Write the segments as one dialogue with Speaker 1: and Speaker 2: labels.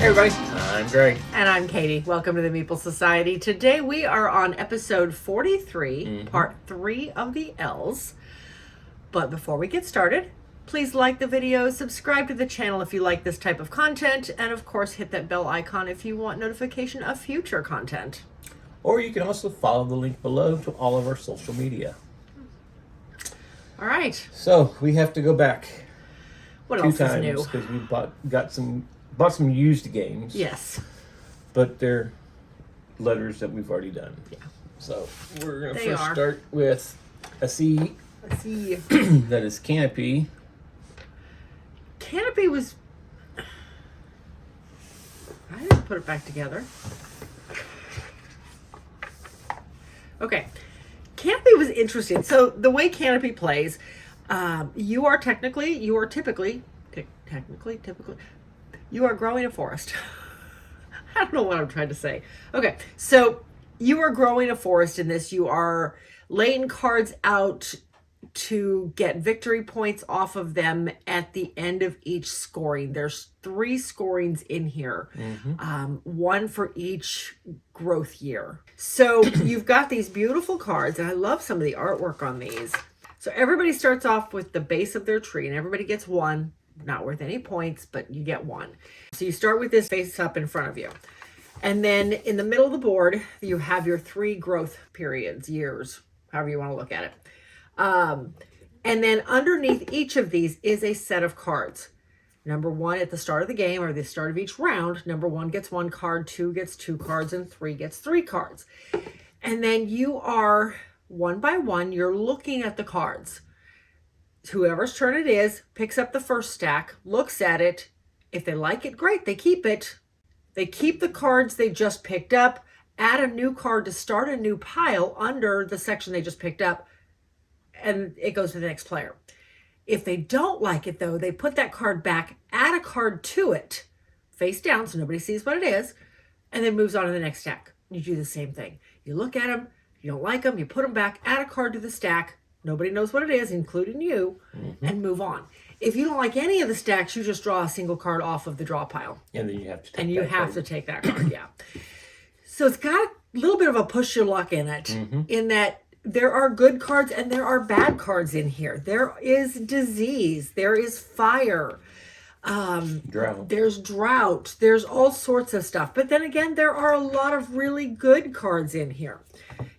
Speaker 1: Hey everybody,
Speaker 2: I'm Greg.
Speaker 1: And I'm Katie. Welcome to the Meeple Society. Today we are on episode 43, part 3 of the L's. But before we get started, please like the video, subscribe to the channel if you like this type of content, and of course hit that bell icon if you want notification of future content.
Speaker 2: Or you can also follow the link below to all of our social media.
Speaker 1: All right.
Speaker 2: So we have to go back
Speaker 1: What
Speaker 2: two
Speaker 1: else is
Speaker 2: times
Speaker 1: new?
Speaker 2: because we bought some used games.
Speaker 1: Yes.
Speaker 2: But they're letters that we've already done.
Speaker 1: Yeah.
Speaker 2: So we're going to
Speaker 1: They
Speaker 2: first
Speaker 1: are.
Speaker 2: start with a C.
Speaker 1: Let's see.
Speaker 2: That is Canopy.
Speaker 1: Canopy was... I didn't put it back together. Okay. Canopy was interesting. So the way Canopy plays, you are typically, you are growing a forest. I don't know what I'm trying to say. Okay, so you are growing a forest in this. You are laying cards out to get victory points off of them at the end of each scoring. There's 3 scorings in here, one for each growth year. So you've got these beautiful cards, and I love some of the artwork on these. So everybody starts off with the base of their tree, and everybody gets 1. Not worth any points, but you get 1. So you start with this face up in front of you. And then in the middle of the board, you have your 3 growth periods, years, however you want to look at it. And then underneath each of these is a set of cards. Number 1 at the start of the game, or the start of each round, number 1 gets 1 card, 2 gets 2 cards, and 3 gets 3 cards. And then you are, one by one, you're looking at the cards. Whoever's turn it is picks up the first stack, looks at it. If they like it, great, they keep it. They keep the cards they just picked up, add a new card to start a new pile under the section they just picked up, and it goes to the next player. If they don't like it, though, they put that card back, add a card to it, face down so nobody sees what it is, and then moves on to the next stack. You do the same thing. You look at them, you don't like them, you put them back, add a card to the stack, nobody knows what it is, including you, and move on. If you don't like any of the stacks, you just draw a single card off of the draw pile.
Speaker 2: And then you have to take
Speaker 1: And you have to take that card, yeah. So it's got a little bit of a push your luck in it, in that there are good cards and there are bad cards in here. There is disease, there is fire,
Speaker 2: Drought.
Speaker 1: there's drought, there's all sorts of stuff. But then again, there are a lot of really good cards in here.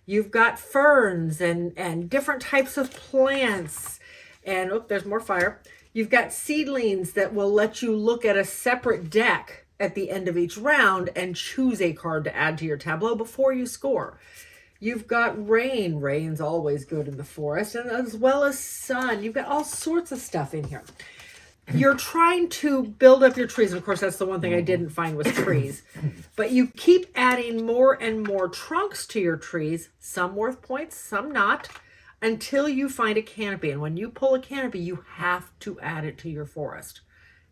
Speaker 1: You've got ferns and different types of plants. And, oh, there's more fire. You've got seedlings that will let you look at a separate deck at the end of each round and choose a card to add to your tableau before you score. You've got rain. Rain's always good in the forest, and as well as sun. You've got all sorts of stuff in here. You're trying to build up your trees. And of course, that's the one thing I didn't find was trees. But you keep adding more and more trunks to your trees, some worth points, some not, until you find a canopy. And when you pull a canopy, you have to add it to your forest.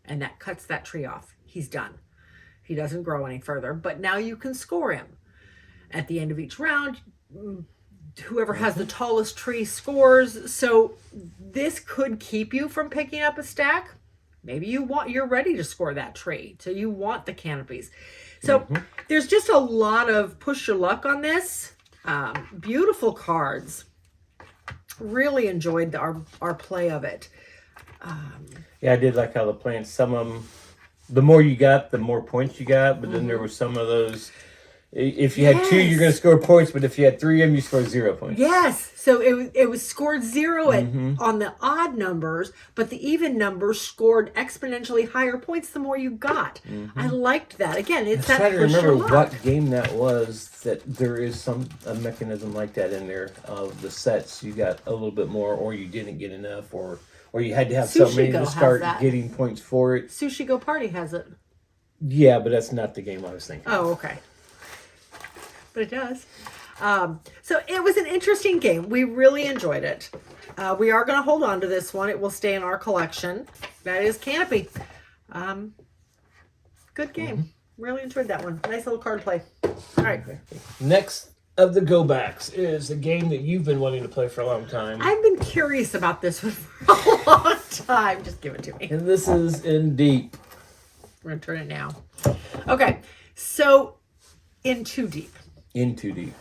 Speaker 1: And that cuts that tree off. He's done. He doesn't grow any further. But now you can score him. At the end of each round, whoever has the tallest tree scores. So this could keep you from picking up a stack. Maybe you're ready to score that tree, so you want the canopies. So there's just a lot of push your luck on this. Beautiful cards. Really enjoyed our play of it.
Speaker 2: Yeah, I did like how the plants, some of them, the more you got, the more points you got. But then there were some of those, if you had 2, you're going to score points. But if you had 3 of them, you score 0 points.
Speaker 1: Yes. So it was scored 0 on the odd numbers, but the even numbers scored exponentially higher points the more you got. I liked that. Again, it's that
Speaker 2: I'm trying to
Speaker 1: push your
Speaker 2: remember
Speaker 1: luck.
Speaker 2: what game that was, that there is a mechanism like that in there of the sets. You got a little bit more, or you didn't get enough, or you had to have so many to start getting points for it.
Speaker 1: Sushi Go Party has it.
Speaker 2: Yeah, but that's not the game I was thinking.
Speaker 1: Oh, okay. But it does. So it was an interesting game. We really enjoyed it. We are going to hold on to this one. It will stay in our collection. That is Canopy. Good game. Really enjoyed that one. Nice little card play. All right.
Speaker 2: Next of the go backs is a game that you've been wanting to play for a long time.
Speaker 1: I've been curious about this one for a long time. Just give it to me.
Speaker 2: And this is in Deep.
Speaker 1: We're going to turn it now. Okay. So, in too deep.
Speaker 2: In too deep.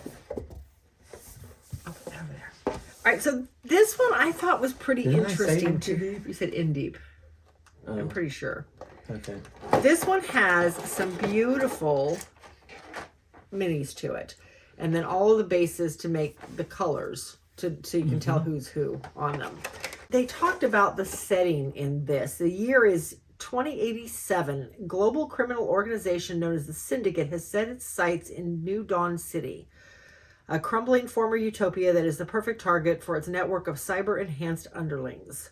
Speaker 1: Over there. All right. So, this one I thought was pretty interesting.
Speaker 2: Too deep?
Speaker 1: You said in deep.
Speaker 2: Oh.
Speaker 1: I'm pretty sure.
Speaker 2: Okay.
Speaker 1: This one has some beautiful minis to it. And then all of the bases to make the colors so you can tell who's who on them. They talked about the setting in this. The year is 2087. Global criminal organization known as the Syndicate has set its sights in New Dawn City, a crumbling former utopia that is the perfect target for its network of cyber-enhanced underlings.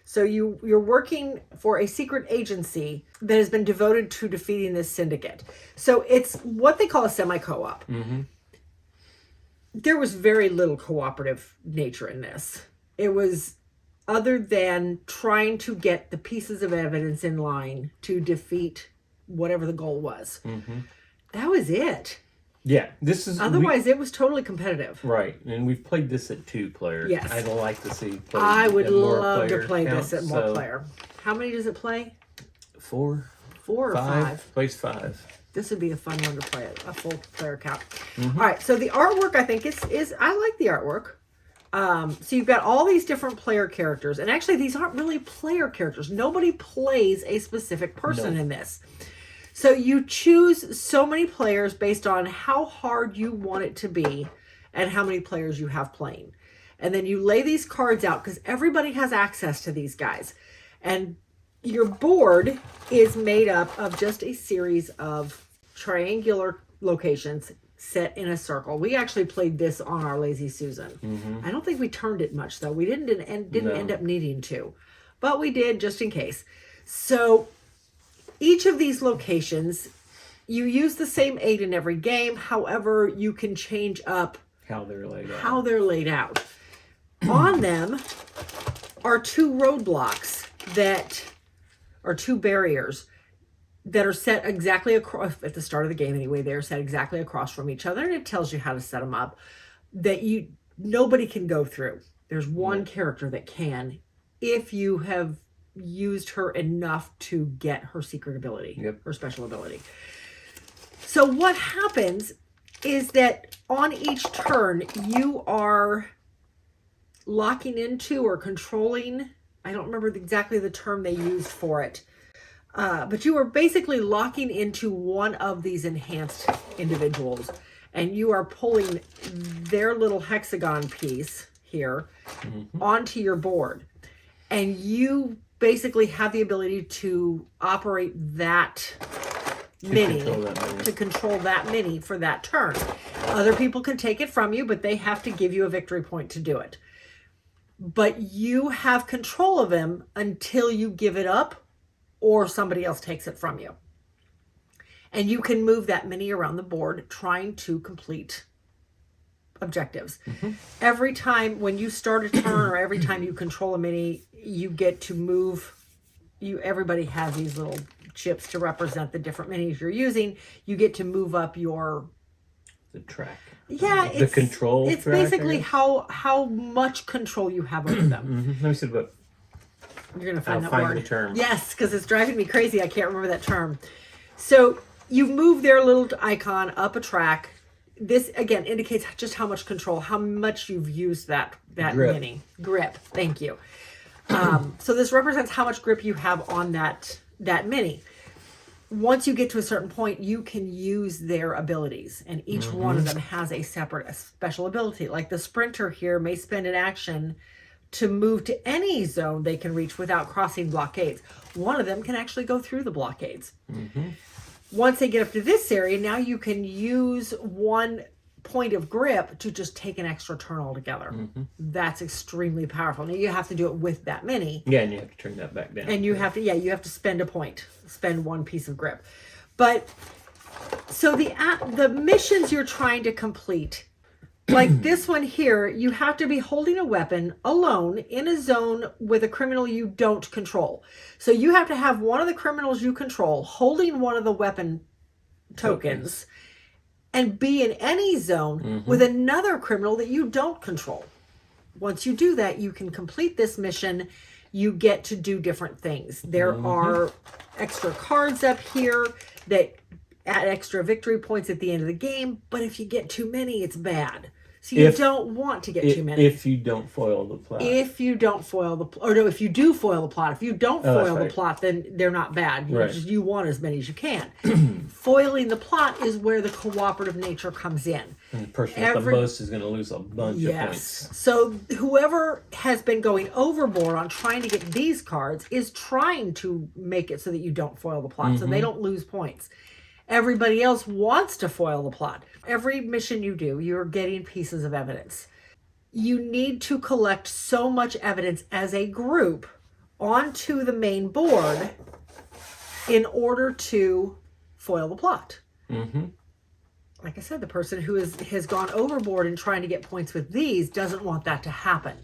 Speaker 1: So you're working for a secret agency that has been devoted to defeating this syndicate. So it's what they call a semi-co-op.
Speaker 2: Mm-hmm.
Speaker 1: There was very little cooperative nature in this. It was other than trying to get the pieces of evidence in line to defeat whatever the goal was.
Speaker 2: Mm-hmm.
Speaker 1: That was it.
Speaker 2: Yeah, this is...
Speaker 1: Otherwise, it was totally competitive.
Speaker 2: Right, and we've played this at 2-player.
Speaker 1: Yes.
Speaker 2: I'd like to see...
Speaker 1: I would love to play this at more player. How many does it play?
Speaker 2: 4.
Speaker 1: 4 or 5?
Speaker 2: Plays 5.
Speaker 1: This would be a fun one to play at a full player count. Mm-hmm. All right, so the artwork, I think, is I like the artwork. So you've got all these different player characters. And actually, these aren't really player characters. Nobody plays a specific person in this. So you choose so many players based on how hard you want it to be and how many players you have playing. And then you lay these cards out because everybody has access to these guys. And your board is made up of just a series of triangular locations set in a circle. We actually played this on our Lazy Susan. Mm-hmm. I don't think we turned it much, though. We didn't end up needing to. But we did just in case. So each of these locations, you use the same 8 in every game. However, you can change up
Speaker 2: how they're laid out.
Speaker 1: On them are 2 roadblocks that are 2 barriers that are set exactly across, at the start of the game anyway, they're set exactly across from each other, and it tells you how to set them up, that nobody can go through. There's one character that can, if you have used her enough to get her secret ability, her special ability. So what happens is that on each turn, you are locking into or controlling, I don't remember exactly the term they used for it, but you are basically locking into one of these enhanced individuals, and you are pulling their little hexagon piece here onto your board. And you basically have the ability to operate that mini, to control that mini for that turn. Other people can take it from you, but they have to give you a victory point to do it. But you have control of him until you give it up or somebody else takes it from you. And you can move that mini around the board trying to complete objectives. Every time when you start a turn or every time you control a mini, you get to move. Everybody has these little chips to represent the different minis you're using. You get to move up the
Speaker 2: track.
Speaker 1: Yeah,
Speaker 2: the control.
Speaker 1: It's basically how much control you have over them.
Speaker 2: Let me see what.
Speaker 1: You're gonna find
Speaker 2: I'll
Speaker 1: that
Speaker 2: find
Speaker 1: word.
Speaker 2: the term.
Speaker 1: Yes, because it's driving me crazy. I can't remember that term. So you move their little icon up a track. This again indicates just how much control, how much you've used that mini grip. Thank you. So this represents how much grip you have on that mini. Once you get to a certain point, you can use their abilities, and each one of them has a special ability. Like the sprinter here may spend an action to move to any zone they can reach without crossing blockades. One of them can actually go through the blockades. Once they get up to this area, now you can use one point of grip to just take an extra turn altogether. That's extremely powerful. Now you have to do it with that mini.
Speaker 2: Yeah, and you have to turn that back down.
Speaker 1: And you have to spend a point, spend one piece of grip. But so the missions you're trying to complete, like this one here, you have to be holding a weapon alone in a zone with a criminal you don't control. So you have to have one of the criminals you control holding one of the weapon tokens and be in any zone with another criminal that you don't control. Once you do that, you can complete this mission you get to do different things. There are extra cards up here that add extra victory points at the end of the game, but if you get too many, it's bad. So you don't want to get too many.
Speaker 2: If you don't foil the plot.
Speaker 1: If you don't foil the plot. Or no, if you do foil the plot. If you don't foil the plot, then they're not bad. You want as many as you can. Foiling the plot is where the cooperative nature comes in.
Speaker 2: And the person with the most is going to lose a bunch of points.
Speaker 1: So whoever has been going overboard on trying to get these cards is trying to make it so that you don't foil the plot, so they don't lose points. Everybody else wants to foil the plot. Every mission you do, you're getting pieces of evidence. You need to collect so much evidence as a group onto the main board in order to foil the plot. Like I said, the person who has gone overboard in trying to get points with these doesn't want that to happen.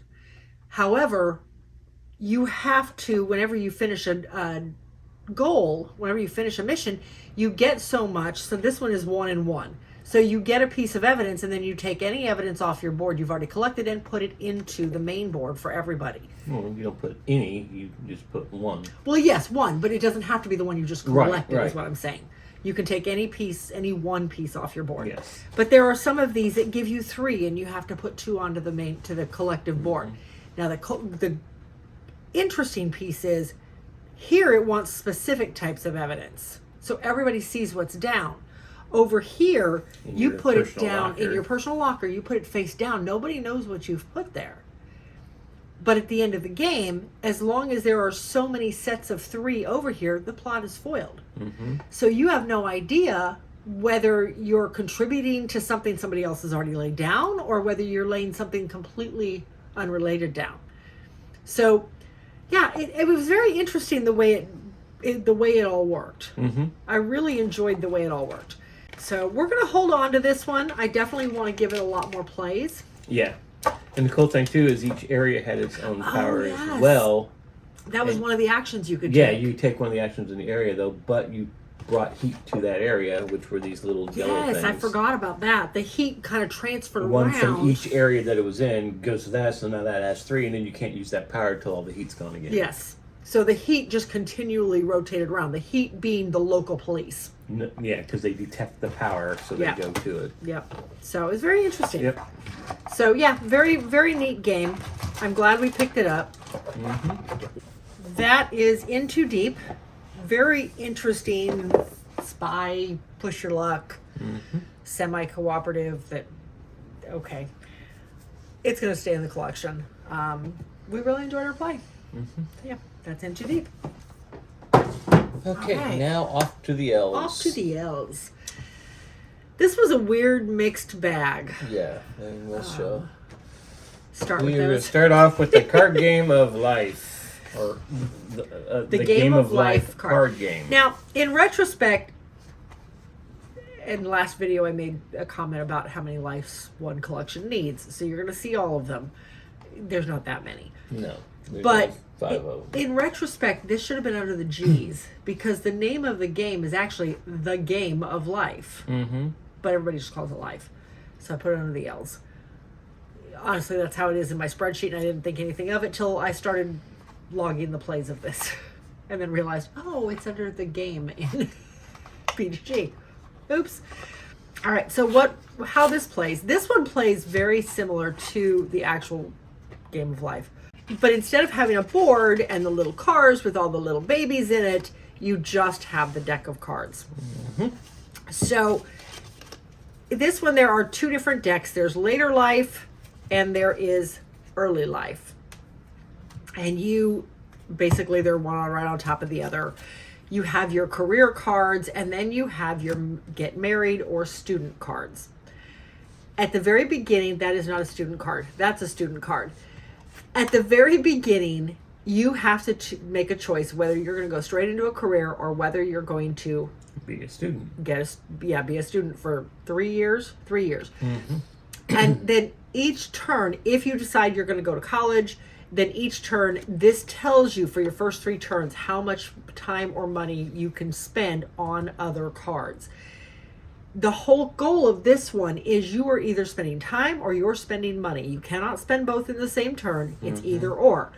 Speaker 1: However, you have to, whenever you finish a goal, whenever you finish a mission, you get so much. So this one is 1 and 1. So you get a piece of evidence, and then you take any evidence off your board you've already collected and put it into the main board for everybody.
Speaker 2: Well, you don't put any, you just put 1.
Speaker 1: Well, yes, 1, but it doesn't have to be the one you just collected, is what I'm saying. You can take any piece, any one piece off your board.
Speaker 2: Yes.
Speaker 1: But there are some of these that give you 3, and you have to put 2 onto the collective board. Now, the interesting piece is, here it wants specific types of evidence. So everybody sees what's down. Over here, you put it down in your personal locker. You put it face down. Nobody knows what you've put there. But at the end of the game, as long as there are so many sets of 3 over here, the plot is foiled. So you have no idea whether you're contributing to something somebody else has already laid down or whether you're laying something completely unrelated down. So, yeah, it was very interesting the way it all worked. I really enjoyed the way it all worked. So we're going to hold on to this one. I definitely want to give it a lot more plays.
Speaker 2: Yeah. And the cool thing, too, is each area had its own power as well.
Speaker 1: That was one of the actions you could take.
Speaker 2: Yeah, you take one of the actions in the area, though, but you brought heat to that area, which were these little yellow things.
Speaker 1: Yes, I forgot about that. The heat kind of transferred
Speaker 2: one
Speaker 1: around.
Speaker 2: From each area that it was in goes to that, so now that has 3, and then you can't use that power until all the heat's gone again.
Speaker 1: Yes. So the heat just continually rotated around. The heat being the local police.
Speaker 2: No, yeah, because they detect the power, so they go to it.
Speaker 1: Yep. So it was very interesting.
Speaker 2: Yep.
Speaker 1: So yeah, very, very neat game. I'm glad we picked it up. That is In Too Deep. Very interesting spy, push your luck, semi-cooperative that, okay. It's going to stay in the collection. We really enjoyed our play. Yeah, that's In Too Deep.
Speaker 2: Okay, now off to the L's.
Speaker 1: Off to the L's. This was a weird mixed bag.
Speaker 2: Yeah, and we'll show.
Speaker 1: Start with
Speaker 2: We're going to
Speaker 1: those.
Speaker 2: start off with the card game of life, or the game of life card game.
Speaker 1: Now, in retrospect, in the last video I made a comment about how many lives one collection needs. So you're going to see all of them. There's not that many.
Speaker 2: No.
Speaker 1: But
Speaker 2: 5 of them.
Speaker 1: in retrospect, this should have been under the G's because the name of the game is actually The Game of Life. But everybody just calls it Life. So I put it under the L's. Honestly, that's how it is in my spreadsheet, and I didn't think anything of it till I started logging the plays of this. And then realized, oh, it's under the game in PGG. Oops. All right, so how this plays. This one plays very similar to the actual Game of Life. But instead of having a board and the little cars with all the little babies in it, you just have the deck of cards. So this one, there are 2 different decks. There's Later Life and there is Early Life. And basically they're one right on top of the other. You have your career cards and then you have your get married or student cards. At the very beginning, that is not a student card. That's a student card. At the very beginning, you have to make a choice whether you're going to go straight into a career or whether you're going to
Speaker 2: be a student.
Speaker 1: Be a student for 3 years. 3 years. And then each turn, if you decide you're going to go to college, then each turn, this tells you for your first 3 turns how much time or money you can spend on other cards. The whole goal of this one is you are either spending time or you're spending money. You cannot spend both in the same turn. It's either or.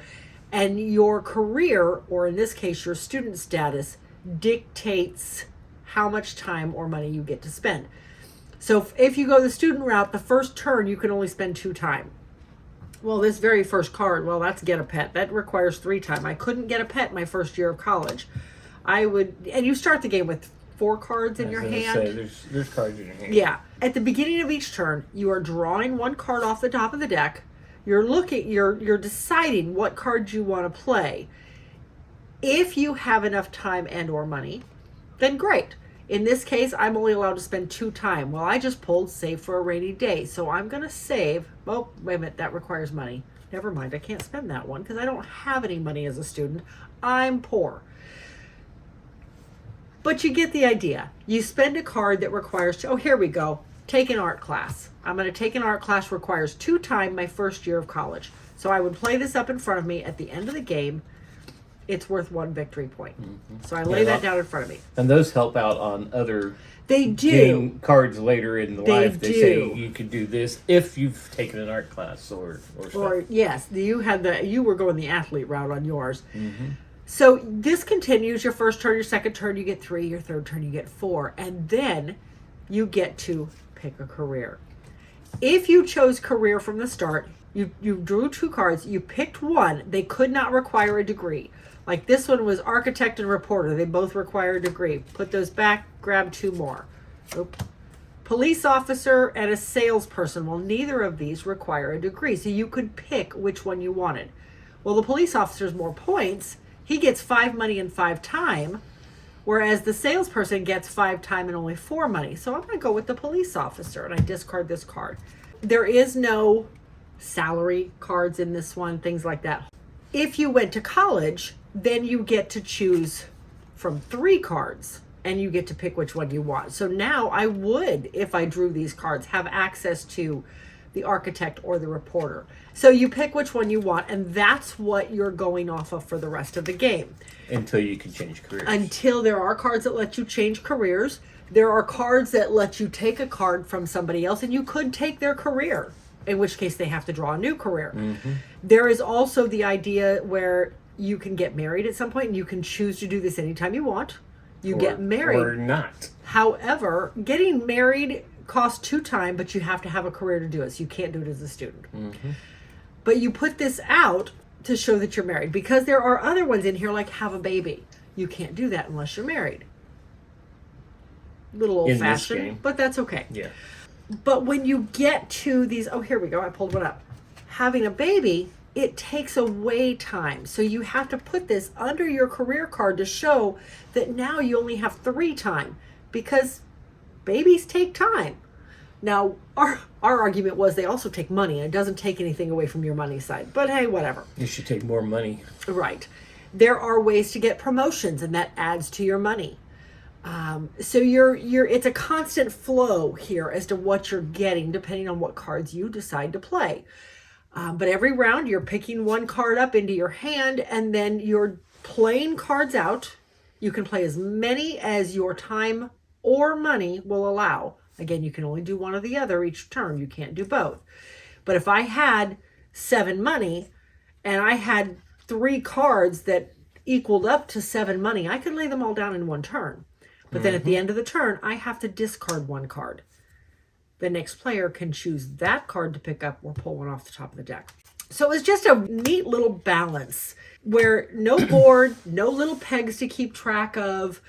Speaker 1: And your career, or in this case, your student status, dictates how much time or money you get to spend. So if you go the student route, the first turn you can only spend 2 time. Well, this very first card, well, that's get a pet. That requires 3 time. I couldn't get a pet my first year of college. And you start the game with 4 cards in your hand.
Speaker 2: There's cards in your hand.
Speaker 1: Yeah. At the beginning of each turn, you are drawing 1 card off the top of the deck. You're deciding what cards you want to play. If you have enough time and or money, then great. In this case, I'm only allowed to spend 2 time. Well, I just pulled save for a rainy day. So I'm going to save. Oh, wait a minute. That requires money. Never mind. I can't spend that one because I don't have any money as a student. I'm poor. But you get the idea. You spend a card that requires, oh, here we go. Take an art class. I'm going to take an art class requires 2 time my first year of college. So I would play this up in front of me at the end of the game. It's worth 1 victory point. So I lay that down in front of me.
Speaker 2: And those help out on other
Speaker 1: game
Speaker 2: cards later in life. They say you could do this if you've taken an art class or stuff.
Speaker 1: Or yes, you were going the athlete route on yours. So this continues. Your first turn, your second turn, you get 3. Your third turn, you get 4. And then you get to pick a career. If you chose career from the start, you drew 2 cards, you picked one, they could not require a degree. Like this one was architect and reporter. They both require a degree. Put those back, grab 2 more. Oop. Police officer and a salesperson. Well, neither of these require a degree. So you could pick which one you wanted. Well, the police officer's more points. He gets 5 money and 5 time, whereas the salesperson gets 5 time and only 4 money. So I'm going to go with the police officer, and I discard this card. There is no salary cards in this one, things like that. If you went to college, then you get to choose from 3 cards, and you get to pick which one you want. So now I would, if I drew these cards, have access to the architect or the reporter. So you pick which one you want, and that's what you're going off of for the rest of the game.
Speaker 2: Until you can change careers.
Speaker 1: Until there are cards that let you change careers. There are cards that let you take a card from somebody else, and you could take their career, in which case they have to draw a new career. There is also the idea where you can get married at some point, and you can choose to do this anytime you want. You get married.
Speaker 2: Or not.
Speaker 1: However, getting married costs 2 time, but you have to have a career to do it, so you can't do it as a student. But you put this out to show that you're married, because there are other ones in here like have a baby. You can't do that unless you're married. Little old-fashioned, but that's okay.
Speaker 2: Yeah.
Speaker 1: But when you get to these, oh, here we go, I pulled one up. Having a baby, it takes away time. So you have to put this under your career card to show that now you only have 3 time, because babies take time. Now, our argument was they also take money, and it doesn't take anything away from your money side. But hey, whatever.
Speaker 2: You should take more money.
Speaker 1: Right. There are ways to get promotions, and that adds to your money. So it's a constant flow here as to what you're getting, depending on what cards you decide to play. But every round, you're picking 1 card up into your hand, and then you're playing cards out. You can play as many as your time or money will allow. Again, you can only do one or the other each turn. You can't do both. But if I had 7 money and I had 3 cards that equaled up to 7 money, I could lay them all down in 1 turn. But then at the end of the turn, I have to discard 1 card. The next player can choose that card to pick up or pull one off the top of the deck. So it's just a neat little balance where no board, no little pegs to keep track of,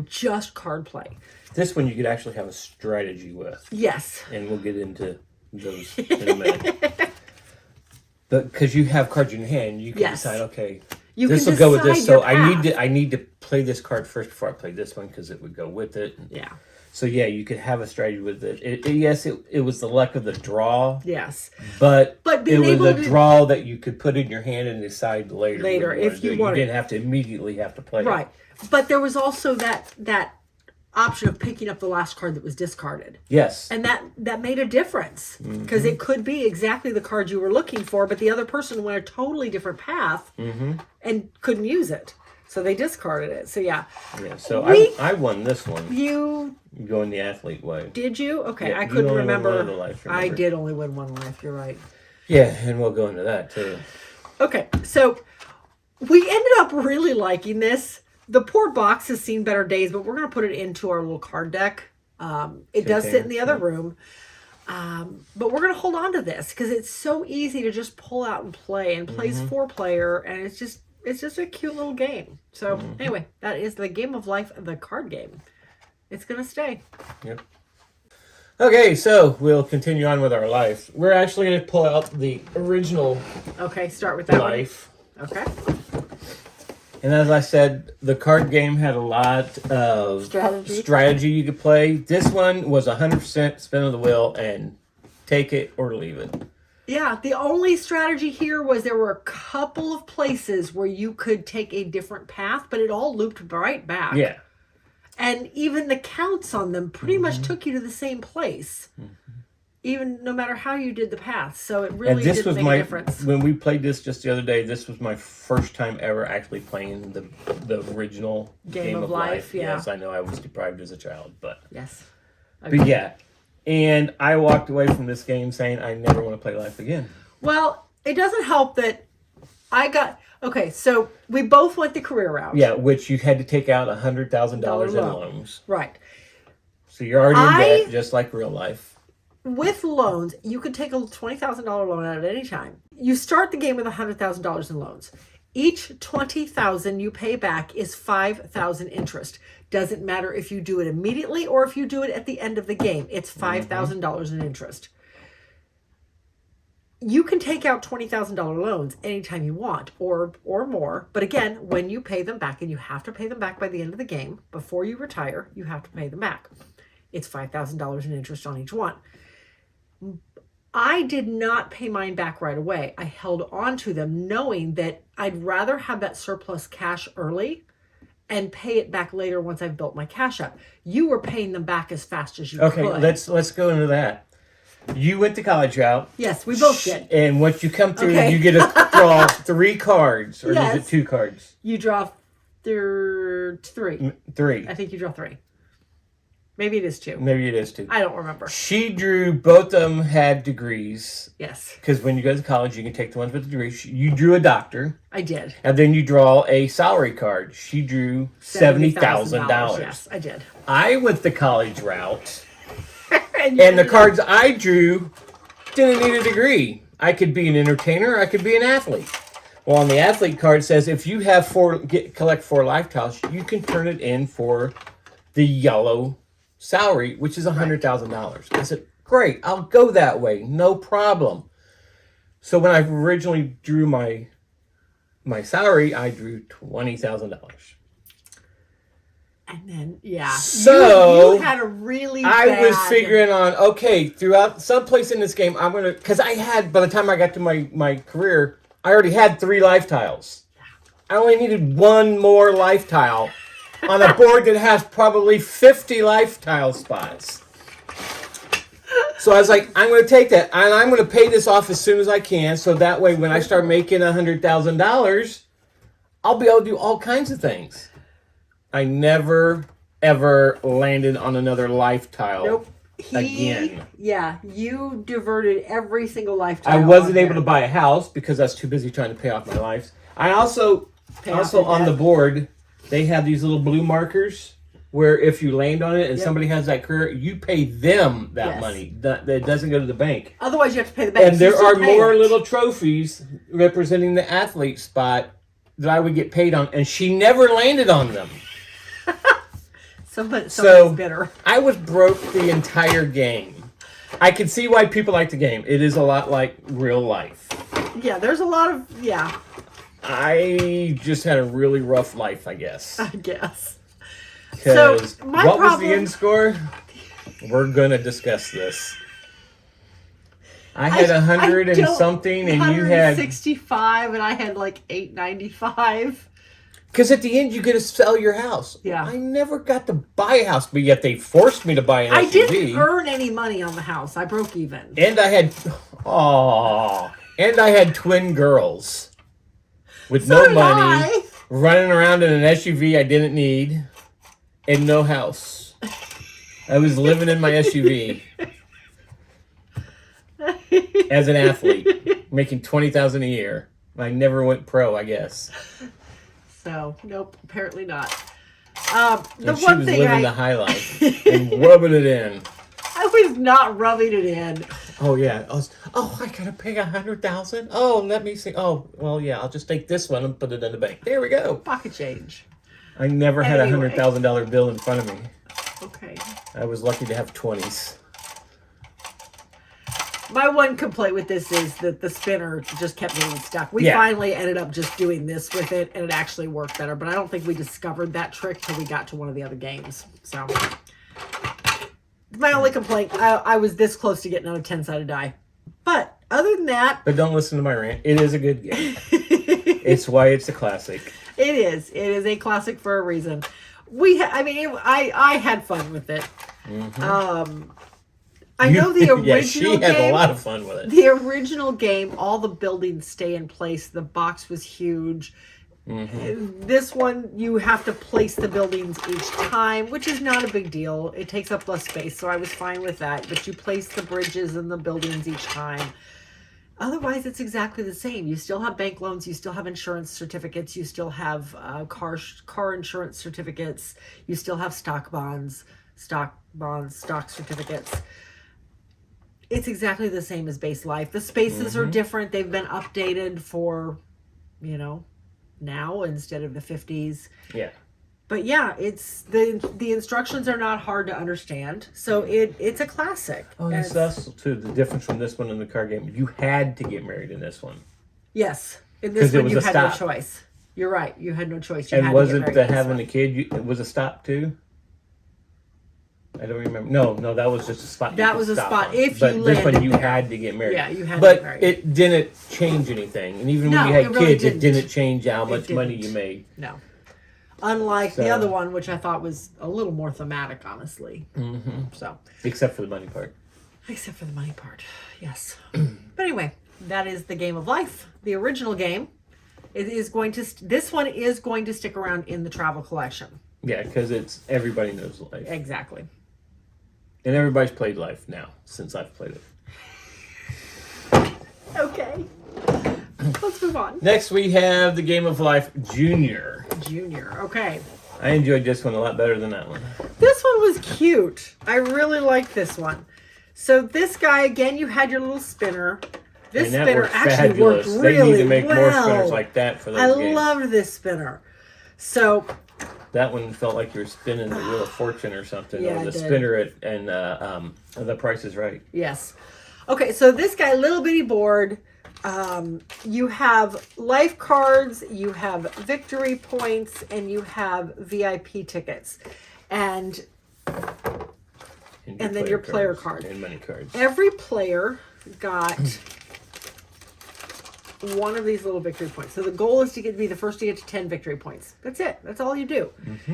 Speaker 1: just card play.
Speaker 2: This one you could actually have a strategy with.
Speaker 1: Yes.
Speaker 2: And we'll get into those in a minute. But because you have cards in your hand, you can decide, okay, this will go with this. So I need to play this card first before I play this one because it would go with it.
Speaker 1: Yeah.
Speaker 2: So yeah, you could have a strategy with it. Yes, it was the luck of the draw.
Speaker 1: Yes.
Speaker 2: But it was a draw that you could put in your hand and decide later
Speaker 1: if you wanted.
Speaker 2: You didn't have to immediately have to play.
Speaker 1: Right. But there was also that option of picking up the last card that was discarded.
Speaker 2: Yes.
Speaker 1: And that made a difference because it could be exactly the card you were looking for, but the other person went a totally different path and couldn't use it. So they discarded it. So yeah.
Speaker 2: Yeah. So I won this one. You going the athlete way.
Speaker 1: Did you? Okay.
Speaker 2: Yeah,
Speaker 1: I couldn't remember.
Speaker 2: Life,
Speaker 1: I did only win 1 life. You're right.
Speaker 2: Yeah, and we'll go into that too.
Speaker 1: Okay. So We ended up really liking this. The poor box has seen better days, but we're going to put it into our little card deck. It does sit in the other room. But we're going to hold on to this because it's so easy to just pull out and play, and plays 4-player, and it's just a cute little game. So anyway, that is the Game of Life, the card game. It's going to stay.
Speaker 2: Yep. Okay, so we'll continue on with our life. We're actually going to pull out the original
Speaker 1: Okay, start with that
Speaker 2: life.
Speaker 1: one. Okay.
Speaker 2: And as I said, the card game had a lot of strategy you could play. This one was 100% spin of the wheel and take it or leave it.
Speaker 1: Yeah, the only strategy here was there were a couple of places where you could take a different path, but it all looped right back.
Speaker 2: Yeah.
Speaker 1: And even the counts on them pretty much took you to the same place. Even no matter how you did the path. So it really didn't make a difference.
Speaker 2: When we played this just the other day, this was my first time ever actually playing the original Game of Life.
Speaker 1: Yeah.
Speaker 2: Yes, I know I was deprived as a child, but...
Speaker 1: Yes.
Speaker 2: Okay. But yeah. And I walked away from this game saying I never want to play Life again.
Speaker 1: Well, it doesn't help that I got... Okay, so we both went the career route.
Speaker 2: Yeah, which you had to take out $100,000 in loans.
Speaker 1: Right.
Speaker 2: So you're already in debt, just like real life.
Speaker 1: With loans, you could take a $20,000 loan out at any time. You start the game with $100,000 in loans. Each $20,000 you pay back is $5,000 interest. Doesn't matter if you do it immediately or if you do it at the end of the game. It's $5,000 in interest. You can take out $20,000 loans anytime you want or more. But again, when you pay them back, and you have to pay them back by the end of the game, before you retire, you have to pay them back. It's $5,000 in interest on each one. I did not pay mine back right away. I held on to them knowing that I'd rather have that surplus cash early and pay it back later once I've built my cash up. You were paying them back as fast as you could.
Speaker 2: Okay, let's go into that. You went the college route.
Speaker 1: Yes, we both did.
Speaker 2: And once you come through, you get to draw 3 cards. Or is it 2 cards?
Speaker 1: You draw 3.
Speaker 2: 3.
Speaker 1: I think you draw 3. Maybe it is 2.
Speaker 2: Maybe it is 2.
Speaker 1: I don't remember.
Speaker 2: She drew, both of them had degrees.
Speaker 1: Yes.
Speaker 2: Because when you go to college, you can take the ones with the degrees. You drew a doctor.
Speaker 1: I did.
Speaker 2: And then you draw a salary card. She drew $70,000.
Speaker 1: Yes, I did.
Speaker 2: I went the college route. and the cards I drew didn't need a degree. I could be an entertainer. I could be an athlete. Well, on the athlete card says if you have collect 4 life tiles, you can turn it in for the yellow salary, which is $100,000. I said, great, I'll go that way, no problem. So when I originally drew my salary, I drew $20,000.
Speaker 1: And then, yeah.
Speaker 2: So
Speaker 1: you had a really
Speaker 2: I was figuring on, okay, throughout someplace in this game, I'm going to, because I had, by the time I got to my career, I already had 3 life tiles. I only needed 1 more life tile on a board that has probably 50 life tile spots. So I was like, I'm going to take that, and I'm going to pay this off as soon as I can, so that way when I start making $100,000, I'll be able to do all kinds of things. I never, ever landed on another life tile again.
Speaker 1: Yeah, you diverted every single life tile.
Speaker 2: I wasn't able to buy a house because I was too busy trying to pay off my lives. I also on the board, they have these little blue markers where if you land on it and somebody has that career, you pay them that money. That doesn't go to the bank.
Speaker 1: Otherwise, you have to pay the bank.
Speaker 2: And there are more little trophies representing the athlete spot that I would get paid on, and she never landed on them.
Speaker 1: Somebody's bitter.
Speaker 2: I was broke the entire game. I can see why people like the game. It is a lot like real life.
Speaker 1: Yeah, there's a lot of,
Speaker 2: I just had a really rough life, I guess.
Speaker 1: Because what
Speaker 2: was the end score? We're going to discuss this. I had 100 and something, and you had
Speaker 1: 65, and I had like 895.
Speaker 2: Because at the end, you get to sell your house.
Speaker 1: Yeah.
Speaker 2: I never got to buy a house, but yet they forced me to buy an SUV.
Speaker 1: I didn't earn any money on the house. I broke even.
Speaker 2: And I had twin girls with no money, running around in an SUV I didn't need, and no house. I was living in my SUV as an athlete, making $20,000 a year. I never went pro, I guess.
Speaker 1: So, nope, apparently not.
Speaker 2: She was living the high life and rubbing it in.
Speaker 1: I was not rubbing it in.
Speaker 2: Oh yeah. I gotta pay $100,000. Oh, let me see. Oh, well, yeah. I'll just take this one and put it in the bank. There we go.
Speaker 1: Pocket change.
Speaker 2: I never had $100,000 bill in front of me.
Speaker 1: Okay.
Speaker 2: I was lucky to have 20s.
Speaker 1: My one complaint with this is that the spinner just kept getting stuck. We finally ended up just doing this with it, and it actually worked better. But I don't think we discovered that trick till we got to one of the other games. So, my only complaint, I was this close to getting on a 10-sided die. But other than that...
Speaker 2: But don't listen to my rant. It is a good game. It's why it's a classic.
Speaker 1: It is. It is a classic for a reason. I had fun with it. Mm-hmm. I know the original game...
Speaker 2: she had a lot of fun with it.
Speaker 1: The original game, all the buildings stay in place. The box was huge. Mm-hmm. This one, you have to place the buildings each time, which is not a big deal. It takes up less space, so I was fine with that. But you place the bridges and the buildings each time. Otherwise, it's exactly the same. You still have bank loans. You still have insurance certificates. You still have car insurance certificates. You still have stock certificates. It's exactly the same as base life. The spaces are different. They've been updated for, now instead of the 50s.
Speaker 2: Yeah.
Speaker 1: But yeah, it's the instructions are not hard to understand. So it's a classic.
Speaker 2: Oh, yes, that's too the difference from this one and the card game. You had to get married in this one.
Speaker 1: Yes. In this one you had no choice. You're right. You had no choice.
Speaker 2: And wasn't having a kid it was a stop too? I don't remember. No, that was just a spot.
Speaker 1: That was a spot.
Speaker 2: On.
Speaker 1: If
Speaker 2: but
Speaker 1: you
Speaker 2: this
Speaker 1: landed
Speaker 2: one, you
Speaker 1: there.
Speaker 2: had to get married.
Speaker 1: Yeah, you had
Speaker 2: to
Speaker 1: get married.
Speaker 2: But it didn't change anything. And even when you had kids, it didn't change how much money you made.
Speaker 1: No. Unlike the other one, which I thought was a little more thematic, honestly. Mm-hmm. So. Except
Speaker 2: for the money part.
Speaker 1: Except for the money part, yes. But anyway, that is the Game of Life. The original game. This one is going to stick around in the travel collection.
Speaker 2: Yeah, because it's everybody knows Life.
Speaker 1: Exactly.
Speaker 2: And everybody's played Life now, since I've played
Speaker 1: it. Okay. Let's move on.
Speaker 2: Next, we have the Game of Life Junior.
Speaker 1: Okay.
Speaker 2: I enjoyed this one a lot better than that one.
Speaker 1: This one was cute. I really liked this one. So this guy, again, you had your little spinner. This spinner actually worked really well.
Speaker 2: They need to make more spinners like that for those games.
Speaker 1: I loved this spinner. So...
Speaker 2: That one felt like you were spinning the Wheel of Fortune or something,
Speaker 1: yeah,
Speaker 2: or the spinner and The Price is Right.
Speaker 1: Yes. Okay, so this guy, little bitty board, you have life cards, you have victory points, and you have VIP tickets, and then your player cards
Speaker 2: and money cards.
Speaker 1: Every player got one of these little victory points. So the goal is to be the first to get to 10 victory points. That's it. That's all you do. Mm-hmm.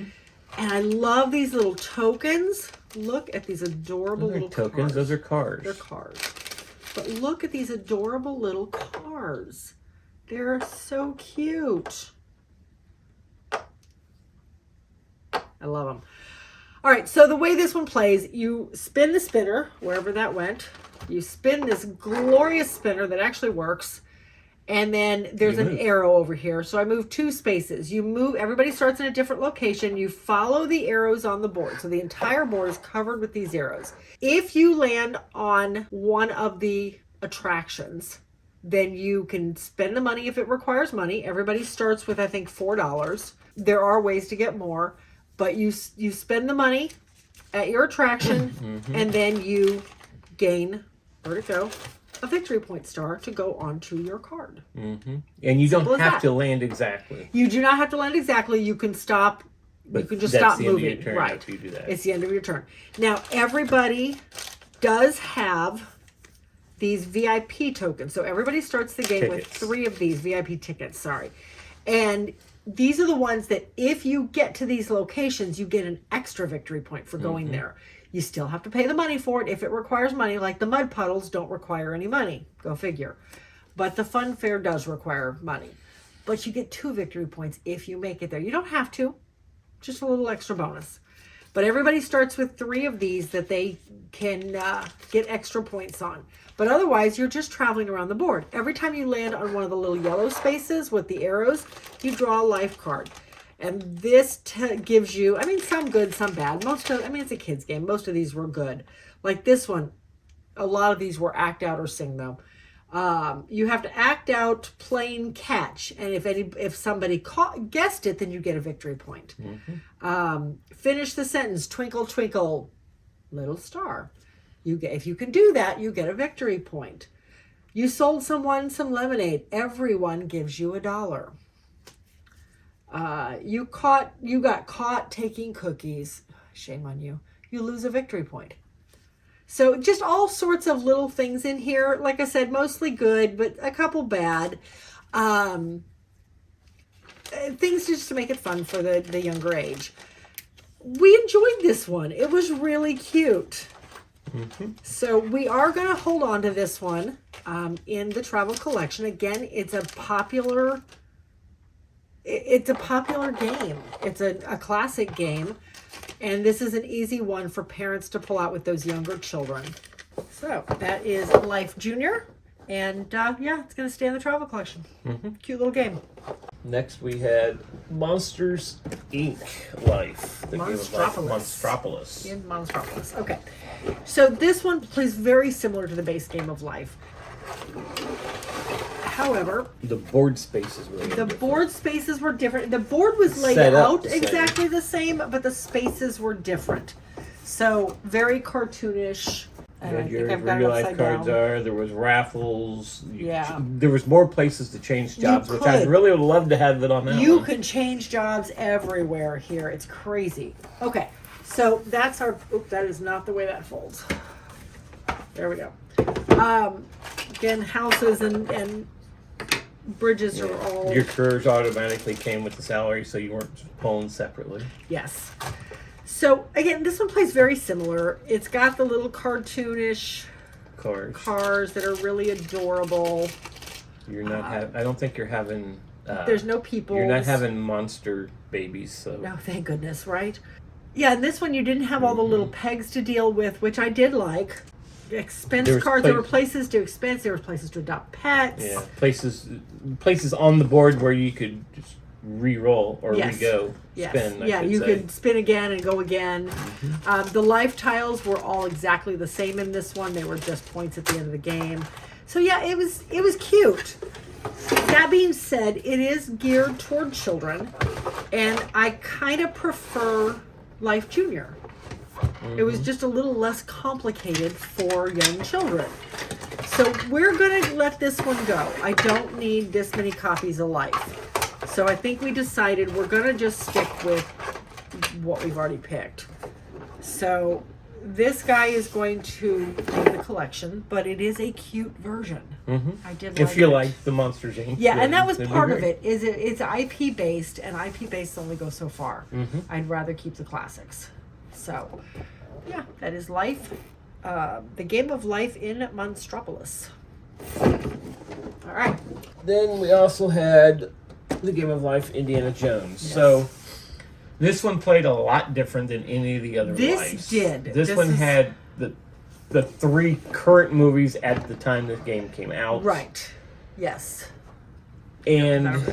Speaker 1: And I love these little tokens. Look at these adorable little
Speaker 2: tokens.
Speaker 1: Cards.
Speaker 2: Those are cards.
Speaker 1: They're cards. But look at these adorable little cards. They're so cute. I love them. All right, so the way this one plays, you spin the spinner, wherever that went. You spin this glorious spinner that actually works. And then there's an arrow over here. So I move 2 spaces. You move, everybody starts in a different location. You follow the arrows on the board. So the entire board is covered with these arrows. If you land on one of the attractions, then you can spend the money if it requires money. Everybody starts with, I think, $4. There are ways to get more, but you spend the money at your attraction, and then you gain, where'd it go? A victory point star to go onto your card.
Speaker 2: Mm-hmm. And you don't have to land exactly.
Speaker 1: You do not have to land exactly. You can stop.
Speaker 2: But
Speaker 1: you can just stop moving.
Speaker 2: End of your turn
Speaker 1: right.
Speaker 2: After you do that.
Speaker 1: It's the end of your turn. Now, everybody does have these VIP tokens. So everybody starts the game with 3 of these VIP tickets. Sorry. And these are the ones that if you get to these locations, you get an extra victory point for going there. You still have to pay the money for it if it requires money, like the mud puddles don't require any money. Go figure. But the fun fair does require money. But you get 2 victory points if you make it there. You don't have to. Just a little extra bonus. But everybody starts with 3 of these that they can get extra points on. But otherwise, you're just traveling around the board. Every time you land on one of the little yellow spaces with the arrows, you draw a life card. And this gives you, I mean, some good, some bad. It's a kid's game. Most of these were good. Like this one, a lot of these were act out or sing though. You have to act out playing catch, and if somebody guessed it, then you get a victory point. Finish the sentence, twinkle twinkle little star. If you can do that, you get a victory point. You sold someone some lemonade, everyone gives you $1. You got caught taking cookies, shame on you, you lose a victory point. So just all sorts of little things in here. Like I said, mostly good, but a couple bad. Things just to make it fun for the younger age. We enjoyed this one. It was really cute. So we are going to hold on to this one in the travel collection. Again, it's a popular game. It's a classic game. And this is an easy one for parents to pull out with those younger children. So that is Life Junior. And yeah, it's going to stay in the travel collection. Cute little game.
Speaker 2: Next we had Monsters Inc. Life. The game of Life. Monstropolis.
Speaker 1: In Monstropolis. Okay. So this one plays very similar to the base game of Life. However,
Speaker 2: the board spaces were
Speaker 1: board spaces were different. The board was laid out exactly the same, but the spaces were different. So very cartoonish. And
Speaker 2: your real life cards are. There was raffles.
Speaker 1: Yeah.
Speaker 2: There was more places to change jobs, which I really would love to have it on that
Speaker 1: You
Speaker 2: one.
Speaker 1: can change jobs everywhere here. It's crazy. Okay, so that's our. Oop, that is not the way that folds. There we go. Again, houses and bridges are all.
Speaker 2: Your curves automatically came with the salary, so you weren't pulling separately.
Speaker 1: Yes. So again, this one plays very similar. It's got the little cartoonish cars that are really adorable.
Speaker 2: You're not I don't think you're having.
Speaker 1: There's no people.
Speaker 2: You're not having monster babies, so.
Speaker 1: No, thank goodness, right? Yeah, and this one you didn't have all the little pegs to deal with, which I did like. Expense cards. There were places to expense. There were places to adopt pets.
Speaker 2: Yeah, places on the board where you could just re-roll or re-go. Spin.
Speaker 1: You could spin again and go again. The life tiles were all exactly the same in this one. They were just points at the end of the game. So yeah, it was cute. That being said, it is geared toward children, and I kind of prefer Life Junior. It was just a little less complicated for young children. So we're going to let this one go. I don't need this many copies of Life. So I think we decided we're going to just stick with what we've already picked. So this guy is going to leave the collection, but it is a cute version. I did
Speaker 2: if you like the Monsters Inc.
Speaker 1: Yeah, and that was part of it. It's IP based, and IP based only goes so far. I'd rather keep the classics. So, yeah, that is Life. The game of Life in Monstropolis. All right.
Speaker 2: Then we also had the game of Life Indiana Jones. Yes. So this one played a lot different than any of the other Lives. This one had the 3 current movies at the time this game came out.
Speaker 1: Right. Yes.
Speaker 2: And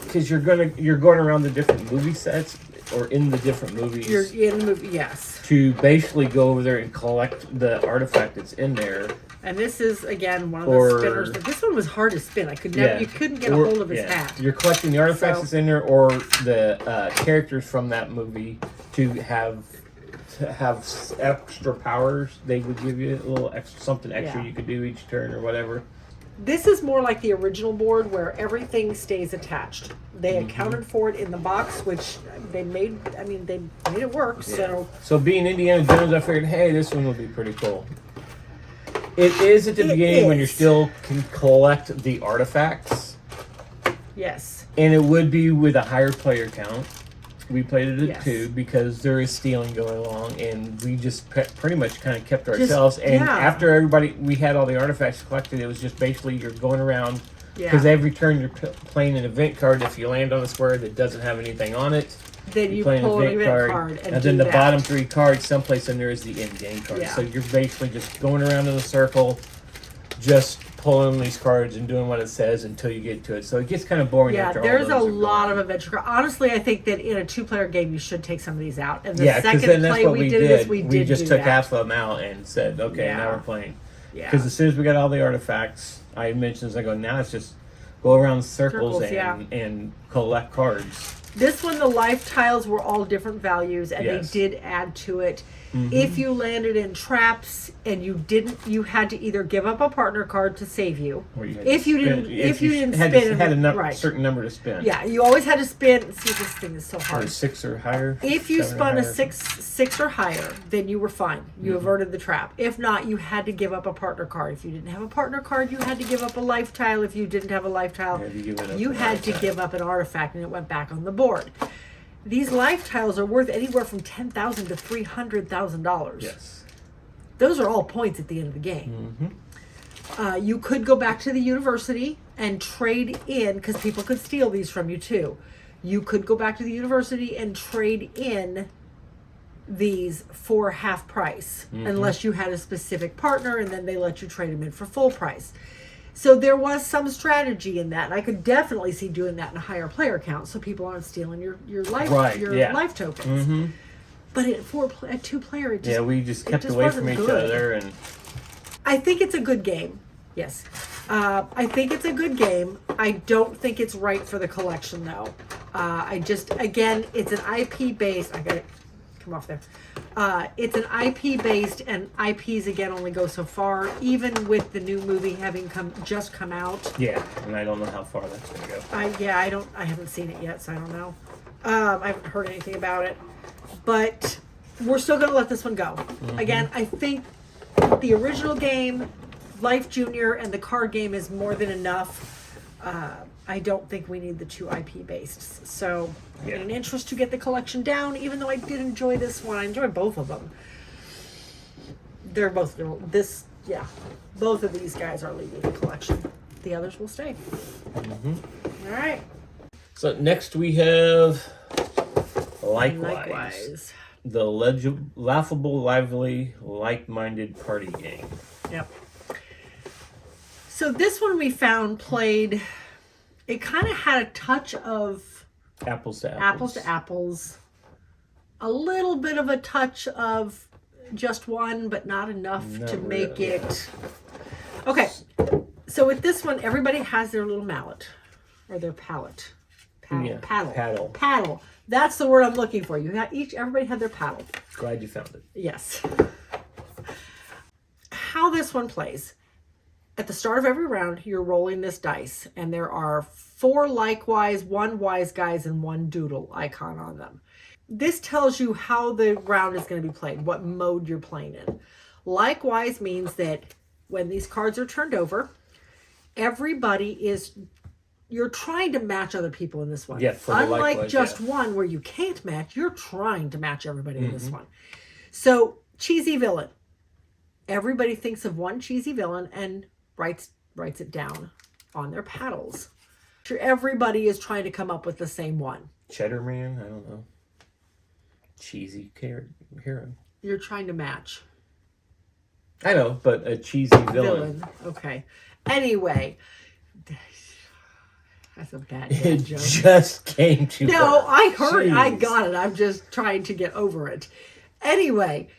Speaker 2: because you're going around the different movie sets or in the different movies.
Speaker 1: You're in the movie, yes.
Speaker 2: To basically go over there and collect the artifact that's in there.
Speaker 1: And this is, again, one of the spinners. This one was hard to spin. I could never. You couldn't get a hold of his hat.
Speaker 2: You're collecting the artifacts that's in there, or the characters from that movie to have extra powers. They would give you a little extra something extra you could do each turn or whatever.
Speaker 1: This is more like the original board where everything stays attached. They accounted for it in the box, which they made. I mean, they made it work.
Speaker 2: Yeah. So being Indiana Jones, I figured, hey, this one would be pretty cool. It is at the beginning when you still can collect the artifacts.
Speaker 1: Yes.
Speaker 2: And it would be with a higher player count. We played it at 2 because there is stealing going along, and we just pretty much kind of kept ourselves. After we had all the artifacts collected, it was just basically you're going around because every turn you're playing an event card. If you land on a square that doesn't have anything on it,
Speaker 1: then you
Speaker 2: play
Speaker 1: pull an event card
Speaker 2: and then the bottom 3 cards, someplace in there is the end-game card.
Speaker 1: Yeah.
Speaker 2: So you're basically just going around in a circle, just pulling these cards and doing what it says until you get to it. So it gets kind of boring after all
Speaker 1: there's
Speaker 2: those
Speaker 1: a
Speaker 2: are
Speaker 1: lot
Speaker 2: gone.
Speaker 1: of adventure cards. Honestly, I think that in a 2-player game, you should take some of these out. And the
Speaker 2: Yeah, because
Speaker 1: second
Speaker 2: then that's
Speaker 1: play
Speaker 2: what
Speaker 1: we did this,
Speaker 2: we
Speaker 1: did
Speaker 2: just
Speaker 1: do
Speaker 2: took
Speaker 1: that.
Speaker 2: half of them out and said, okay,
Speaker 1: Yeah.
Speaker 2: now we're playing.
Speaker 1: Yeah.
Speaker 2: Because as soon as we got all the artifacts, I mentioned as I go, now it's just go around circles and collect cards.
Speaker 1: This one, the life tiles were all different values, and
Speaker 2: Yes.
Speaker 1: they did add to it.
Speaker 2: Mm-hmm.
Speaker 1: If you landed in traps and you didn't, you had to either give up a partner card to save you.
Speaker 2: Or you had
Speaker 1: If
Speaker 2: to
Speaker 1: you
Speaker 2: spin-
Speaker 1: didn't, if you didn't
Speaker 2: had
Speaker 1: spin,
Speaker 2: a certain number to spin.
Speaker 1: Yeah, you always had to spin. See, this thing is so
Speaker 2: Or
Speaker 1: hard.
Speaker 2: 6 or higher.
Speaker 1: If you
Speaker 2: 7 or
Speaker 1: spun a
Speaker 2: higher.
Speaker 1: six or higher, then you were fine. You averted the trap. If not, you had to give up a partner card. If you didn't have a partner card, you had to give up a life tile. If you didn't have a life tile, you had to give up an artifact, and it went back on the board. These life tiles are worth anywhere from $10,000 to $300,000.
Speaker 2: Yes.
Speaker 1: Those are all points at the end of the game. You could go back to the university and trade in, because people could steal these from you too. You could go back to the university and trade in these for half price, unless you had a specific partner, and then they let you trade them in for full price. So there was some strategy in that, and I could definitely see doing that in a higher player count, so people aren't stealing your life life tokens. But at 2-player, it just
Speaker 2: we just kept away from each other, and
Speaker 1: I think it's a good game. Yes, I think it's a good game. I don't think it's right for the collection, though. Again, it's an IP based. I got it. Come off there. It's an IP based, and IPs again only go so far. Even with the new movie having just come out.
Speaker 2: Yeah, and I don't know how far that's going to go.
Speaker 1: I haven't seen it yet, so I don't know. I haven't heard anything about it, but we're still going to let this one go. Again, I think the original game, Life Junior, and the card game is more than enough. I don't think we need the 2 IP based. So, in an interest to get the collection down, even though I did enjoy this one, I enjoyed both of them. They're both both of these guys are leaving the collection. The others will stay. All right.
Speaker 2: So next we have Likewise. The laughable, lively, like-minded party game.
Speaker 1: Yep. So this one we found played. It kind of had a touch of
Speaker 2: apples to
Speaker 1: apples, a little bit of a touch of just one, but not enough to make it. Okay, so with this one, everybody has their little mallet or their palette. Paddle. That's the word I'm looking for. Everybody had their paddle.
Speaker 2: Glad you found it.
Speaker 1: Yes. How this one plays. At the start of every round, you're rolling this dice, and there are 4 likewise, 1 wise guys, and 1 doodle icon on them. This tells you how the round is going to be played, what mode you're playing in. Likewise means that when these cards are turned over, you're trying to match other people in this one.
Speaker 2: Yeah,
Speaker 1: unlike just one where you can't match, you're trying to match everybody in this one. So, cheesy villain. Everybody thinks of one cheesy villain and writes it down on their paddles. Everybody is trying to come up with the same one.
Speaker 2: Cheddar Man, I don't know. Cheesy hero.
Speaker 1: You're trying to match.
Speaker 2: I know, but a cheesy villain.
Speaker 1: Okay. Anyway, that's a bad
Speaker 2: It
Speaker 1: joke.
Speaker 2: just came to
Speaker 1: No, I heard.
Speaker 2: Jeez.
Speaker 1: I got it. I'm just trying to get over it. Anyway,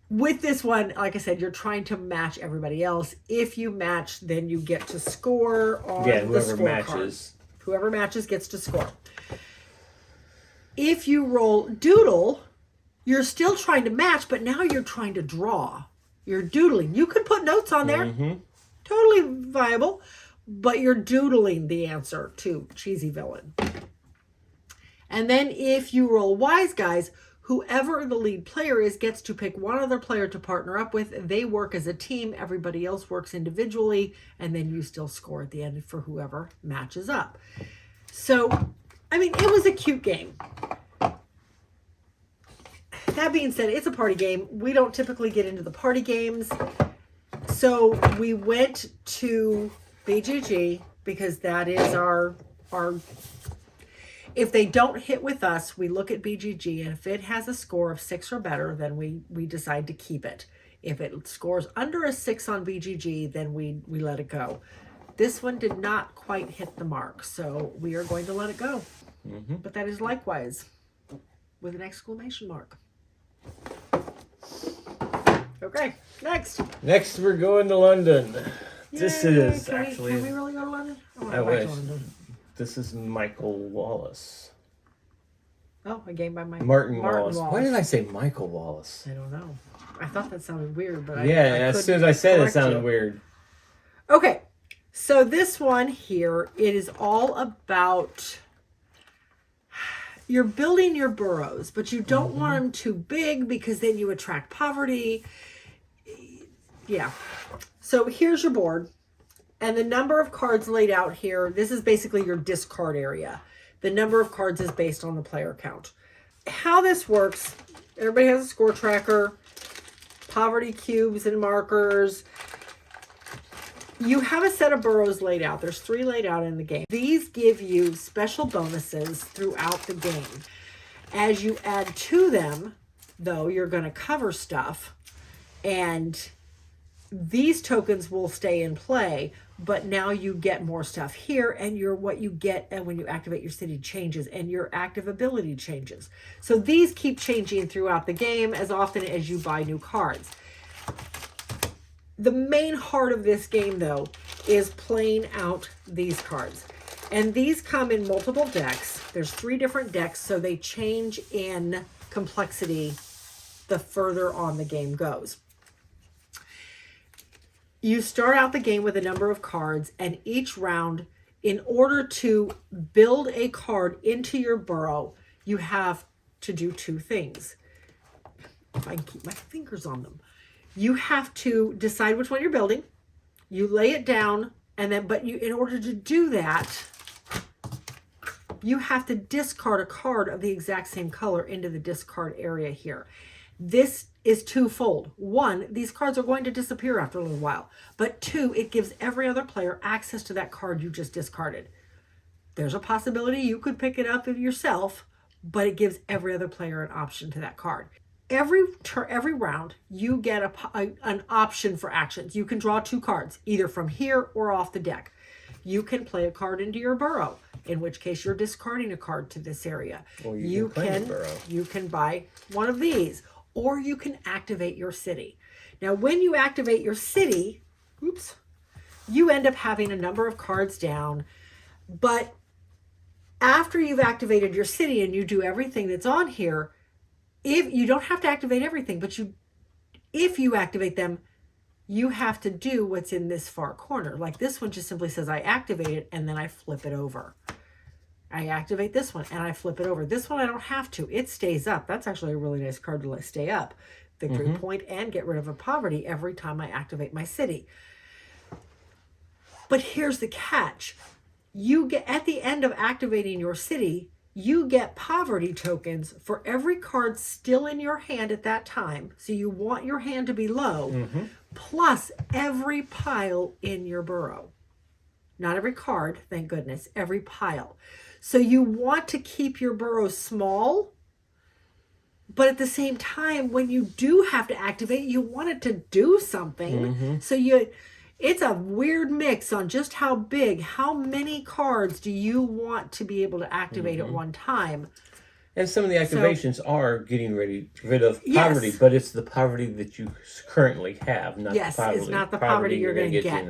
Speaker 1: with this one, like I said, you're trying to match everybody else. If you match, then you get to score on the scorecard. Whoever matches gets to score. If you roll doodle, you're still trying to match, but now you're trying to draw. You're doodling. You could put notes on there. Totally viable. But you're doodling the answer to cheesy villain. And then if you roll wise guys, whoever the lead player is gets to pick one other player to partner up with. They work as a team. Everybody else works individually. And then you still score at the end for whoever matches up. So, I mean, it was a cute game. That being said, it's a party game. We don't typically get into the party games. So we went to BGG because that is our If they don't hit with us, we look at BGG, and if it has a score of 6 or better, then we decide to keep it. If it scores under a 6 on BGG, then we let it go. This one did not quite hit the mark, so we are going to let it go. But that is likewise with an exclamation mark. Okay, next.
Speaker 2: Next, we're going to London.
Speaker 1: Yay.
Speaker 2: This is
Speaker 1: Can
Speaker 2: actually...
Speaker 1: we really go to London?
Speaker 2: I wish. This is Michael Wallace.
Speaker 1: Oh, a game by
Speaker 2: Martin Wallace. Why did I say Michael Wallace?
Speaker 1: I don't know. I thought that sounded weird, but
Speaker 2: as soon as I said it, sounded weird.
Speaker 1: Okay, so this one here, it is all about... You're building your burrows, but you don't want them too big because then you attract poverty. Yeah. So here's your board. And the number of cards laid out here, this is basically your discard area. The number of cards is based on the player count. How this works, everybody has a score tracker, poverty cubes and markers. You have a set of burrows laid out. There's 3 laid out in the game. These give you special bonuses throughout the game. As you add to them, though, you're going to cover stuff. And these tokens will stay in play, but now you get more stuff here, and what you get when you activate your city changes, and your active ability changes. So these keep changing throughout the game as often as you buy new cards. The main heart of this game, though, is playing out these cards. And these come in multiple decks. There's 3 different decks, so they change in complexity the further on the game goes. You start out the game with a number of cards, and each round, in order to build a card into your burrow, you have to do 2 things. If I can keep my fingers on them. You have to decide which one you're building. You lay it down, and then, in order to do that, you have to discard a card of the exact same color into the discard area here. This is twofold. 1, these cards are going to disappear after a little while. But 2, it gives every other player access to that card you just discarded. There's a possibility you could pick it up yourself, but it gives every other player an option to that card. Every round, you get an option for actions. You can draw 2 cards, either from here or off the deck. You can play a card into your burrow, in which case you're discarding a card to this area.
Speaker 2: Or you
Speaker 1: can buy one of these, or you can activate your city. Now, when you activate your city, you end up having a number of cards down, but after you've activated your city and you do everything that's on here, if you don't have to activate everything, but if you activate them, you have to do what's in this far corner. Like this one just simply says I activate it, and then I flip it over. I activate this one and I flip it over. This one I don't have to. It stays up. That's actually a really nice card to let stay up. Victory point and get rid of a poverty every time I activate my city. But here's the catch. You get, at the end of activating your city, you get poverty tokens for every card still in your hand at that time. So you want your hand to be low, plus every pile in your burrow. Not every card, thank goodness, every pile. So you want to keep your burrow small, but at the same time, when you do have to activate, you want it to do something. So it's a weird mix on just how big, how many cards do you want to be able to activate at one time.
Speaker 2: And some of the activations are getting rid of poverty, but it's the poverty that you currently have, not the poverty.
Speaker 1: It's not the poverty you're going to get.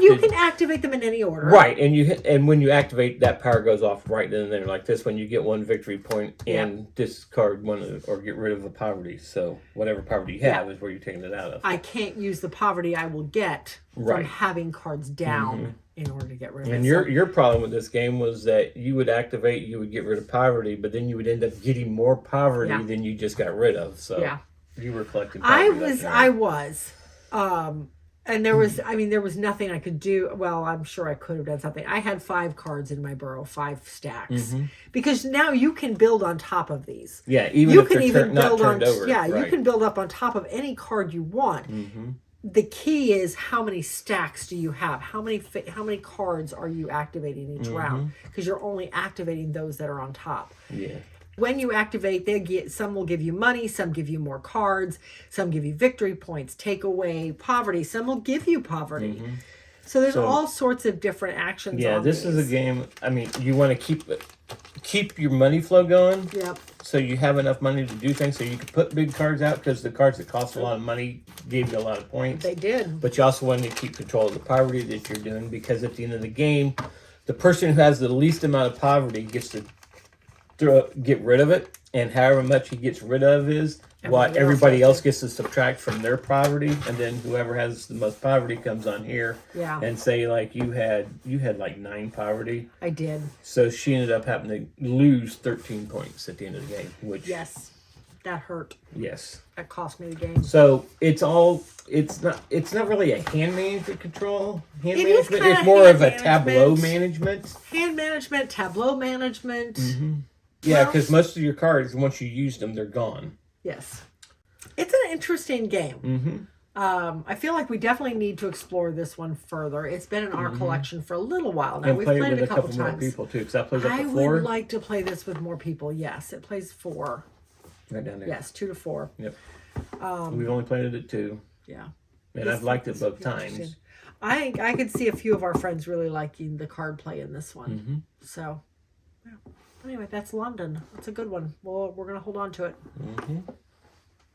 Speaker 2: You
Speaker 1: can activate them in any order.
Speaker 2: Right, and when you activate, that power goes off right then and there. Like this one, you get 1 victory point and discard one or get rid of the poverty. So whatever poverty you have is where you're taking it out of.
Speaker 1: I can't use the poverty I will get from having cards down in order to get rid of it.
Speaker 2: And your problem with this game was that you would activate, you would get rid of poverty, but then you would end up getting more poverty than you just got rid of. So you were collecting poverty.
Speaker 1: I was. And there was, there was nothing I could do. Well, I'm sure I could have done something. I had 5 cards in my burrow, 5 stacks. Because now you can build on top of these.
Speaker 2: Yeah, even if they're not turned over.
Speaker 1: Yeah, you can build up on top of any card you want. the key is how many stacks do you have? How many cards are you activating each round? Because you're only activating those that are on top.
Speaker 2: Yeah.
Speaker 1: When you activate, some will give you money, some give you more cards, some give you victory points, take away poverty, some will give you poverty. So there's all sorts of different actions.
Speaker 2: Yeah,
Speaker 1: on
Speaker 2: this
Speaker 1: these.
Speaker 2: is a game. I mean, you want to keep your money flow going.
Speaker 1: Yep.
Speaker 2: So you have enough money to do things. So you can put big cards out because the cards that cost a lot of money gave you a lot of points.
Speaker 1: They did.
Speaker 2: But you also want to keep control of the poverty that you're doing, because at the end of the game, the person who has the least amount of poverty gets to get rid of it, and however much he gets rid of is what everybody else gets to subtract from their poverty, and then whoever has the most poverty comes on here.
Speaker 1: Yeah.
Speaker 2: And say like you had like 9 poverty.
Speaker 1: I did.
Speaker 2: So she ended up having to lose 13 points at the end of the game, which
Speaker 1: Yes. That hurt.
Speaker 2: Yes.
Speaker 1: That cost me the game.
Speaker 2: So it's not really a hand management control.
Speaker 1: It's
Speaker 2: more of a tableau management.
Speaker 1: Hand management, tableau management.
Speaker 2: Yeah, because most of your cards, once you use them, they're gone.
Speaker 1: Yes. It's an interesting game. I feel like we definitely need to explore this one further. It's been in our collection for a little while now.
Speaker 2: And
Speaker 1: We've
Speaker 2: play
Speaker 1: played
Speaker 2: it with
Speaker 1: a couple
Speaker 2: more
Speaker 1: times.
Speaker 2: people too, because that plays up to 4.
Speaker 1: I would like to play this with more people. Yes, it plays 4.
Speaker 2: Right down there.
Speaker 1: Yes, 2 to 4.
Speaker 2: Yep. We've only played it at 2.
Speaker 1: Yeah.
Speaker 2: And I've liked it both times.
Speaker 1: I could see a few of our friends really liking the card play in this one. So, yeah. Anyway, that's London. That's a good one. Well, we're going to hold on to it.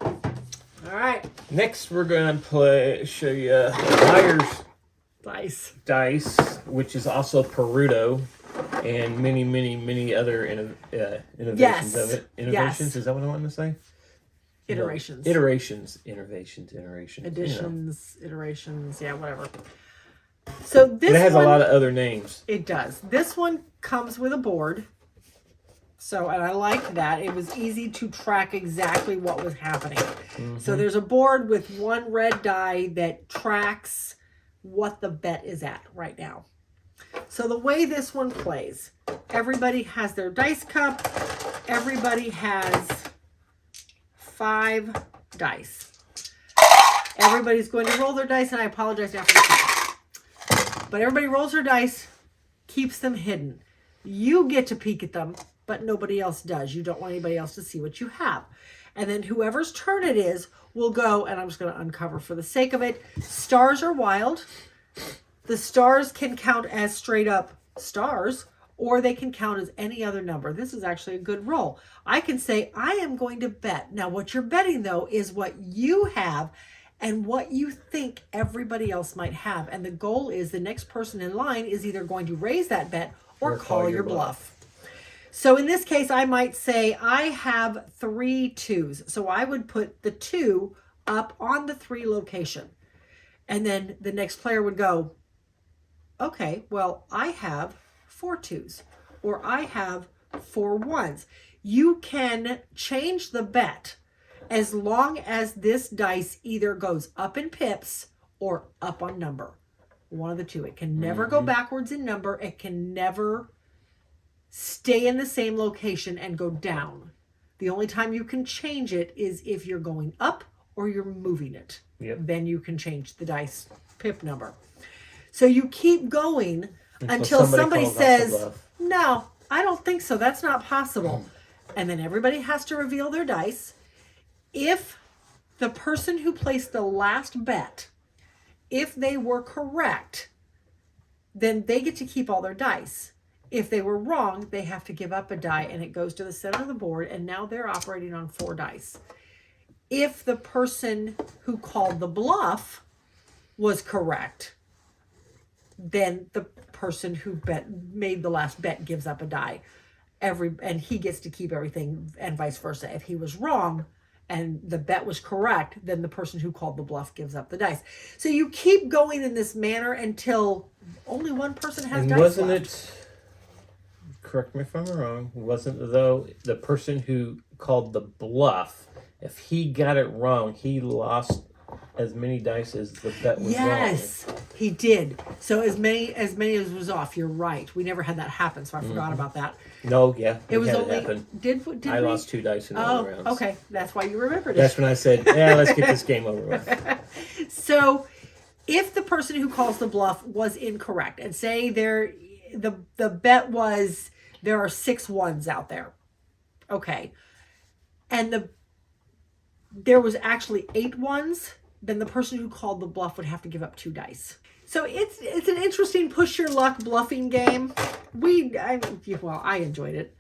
Speaker 1: All right.
Speaker 2: Next, we're going to show you Liar's Dice, which is also Perudo, and many other innovations of it. Innovations, is that what I wanted to say?
Speaker 1: Iterations.
Speaker 2: Iterations.
Speaker 1: Additions, iterations, yeah, whatever. So this
Speaker 2: it has
Speaker 1: one,
Speaker 2: a lot of other names.
Speaker 1: It does. This one comes with a board. So, and I like that. It was easy to track exactly what was happening. So there's a board with one red die that tracks what the bet is at right now. So the way this one plays, everybody has their dice cup. Everybody has 5 dice. Everybody's going to roll their dice, and I apologize after the but everybody rolls their dice, keeps them hidden. You get to peek at them, but nobody else does. You don't want anybody else to see what you have. And then whoever's turn it is will go, and I'm just going to uncover for the sake of it. Stars are wild. The stars can count as straight up stars, or they can count as any other number. This is actually a good roll. I can say, I am going to bet. Now, what you're betting, though, is what you have and what you think everybody else might have. And the goal is the next person in line is either going to raise that bet or call your bluff. So in this case, I might say I have 3 2s. So I would put the 2 up on the 3 location. And then the next player would go, okay, well, I have 4 2s, or I have 4 1s. You can change the bet as long as this dice either goes up in pips or up on number. One of the two. It can never go backwards in number. It can never stay in the same location and go down. The only time you can change it is if you're going up or you're moving it. Then you can change the dice pip number. So you keep going until somebody says, no, I don't think so. That's not possible. And then everybody has to reveal their dice. If the person who placed the last bet, if they were correct, then they get to keep all their dice. If they were wrong, they have to give up a die, and it goes to the center of the board, and now they're operating on 4 dice. If the person who called the bluff was correct, then the person who made the last bet gives up a die. And he gets to keep everything, and vice versa. If he was wrong and the bet was correct, then the person who called the bluff gives up the dice. So you keep going in this manner until only one person has dice left.
Speaker 2: Correct me if I'm wrong, wasn't though the person who called the bluff, if he got it wrong, he lost as many dice as the bet was wrong.
Speaker 1: Yes, he did. So as many as was off. You're right. We never had that happen, so I forgot about that.
Speaker 2: No, yeah.
Speaker 1: It was
Speaker 2: had
Speaker 1: only
Speaker 2: happen.
Speaker 1: did
Speaker 2: I
Speaker 1: we?
Speaker 2: lost 2 dice in all the rounds.
Speaker 1: Okay, that's why you remembered it.
Speaker 2: That's when I said, "Yeah, let's get this game over with."
Speaker 1: So, if the person who calls the bluff was incorrect, and say the bet was there are 6 ones out there, okay, and there was actually 8 ones, then the person who called the bluff would have to give up 2 dice. So it's an interesting push your luck bluffing game. I enjoyed it.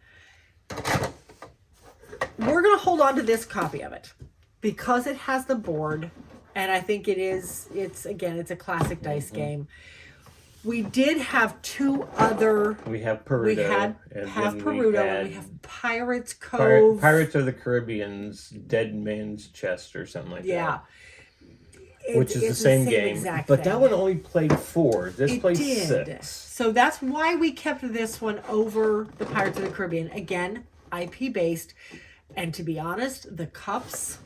Speaker 1: We're gonna hold on to this copy of it because it has the board, and I think it's a classic dice game. We did have 2 other.
Speaker 2: We have Perudo.
Speaker 1: And we have Pirates Cove.
Speaker 2: Pirates of the Caribbean's Dead Man's Chest or something like that.
Speaker 1: Yeah.
Speaker 2: Which is the same game. But that one only played 4. This played 6.
Speaker 1: So that's why we kept this one over the Pirates of the Caribbean. Again, IP based. And to be honest, the cups,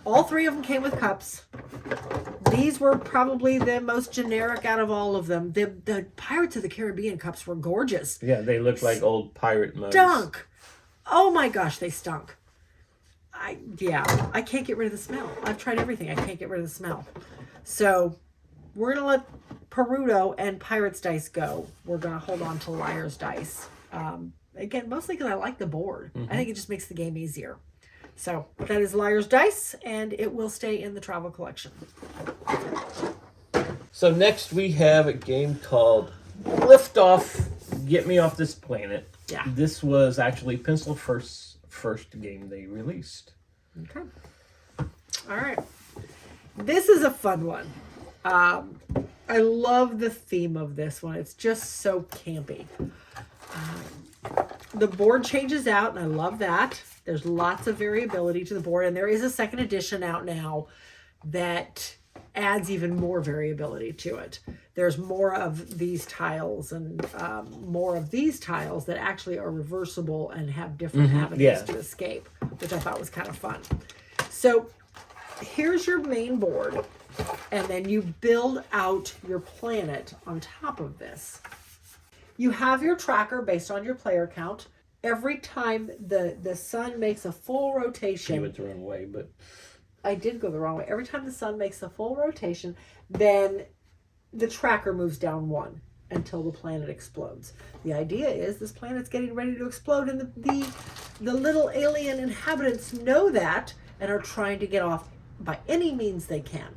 Speaker 1: all 3 of them came with cups. These were probably the most generic out of all of them. The Pirates of the Caribbean cups were gorgeous.
Speaker 2: Yeah, they looked like old pirate mugs.
Speaker 1: Stunk. Oh my gosh, they stunk. I can't get rid of the smell. I've tried everything. I can't get rid of the smell. So we're going to let Perudo and Pirates dice go. We're going to hold on to Liar's dice. Again, mostly because I like the board. I think it just makes the game easier. So that is Liar's dice, and it will stay in the travel collection.
Speaker 2: So next we have a game called Lift Off, Get Me Off This Planet.
Speaker 1: Yeah.
Speaker 2: This was actually Pencil first game they released.
Speaker 1: Okay. All right. This is a fun one. I love the theme of this one. It's just so campy. The board changes out, and I love that. There's lots of variability to the board, and there is a second edition out now that adds even more variability to it. There's more of these tiles and more of these tiles that actually are reversible and have different avenues to escape, which I thought was kind of fun. So here's your main board, and then you build out your planet on top of this. You have your tracker based on your player count. Every time the sun makes a full rotation...
Speaker 2: You went the wrong way, but...
Speaker 1: I did go the wrong way. Every time the sun makes a full rotation, then the tracker moves down 1 until the planet explodes. The idea is this planet's getting ready to explode, and the little alien inhabitants know that and are trying to get off by any means they can.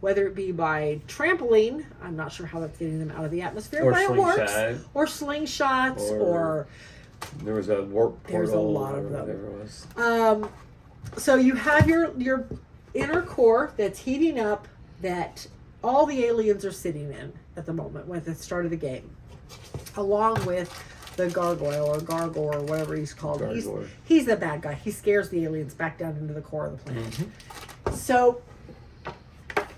Speaker 1: Whether it be by trampoline, I'm not sure how that's getting them out of the atmosphere, but it works. Or slingshots, or
Speaker 2: there was a warp portal.
Speaker 1: There's a lot of them. So you have your inner core that's heating up, that all the aliens are sitting in at the moment when the start of the game, along with the gargoyle or gargor or whatever he's called. He's the bad guy. He scares the aliens back down into the core of the planet. So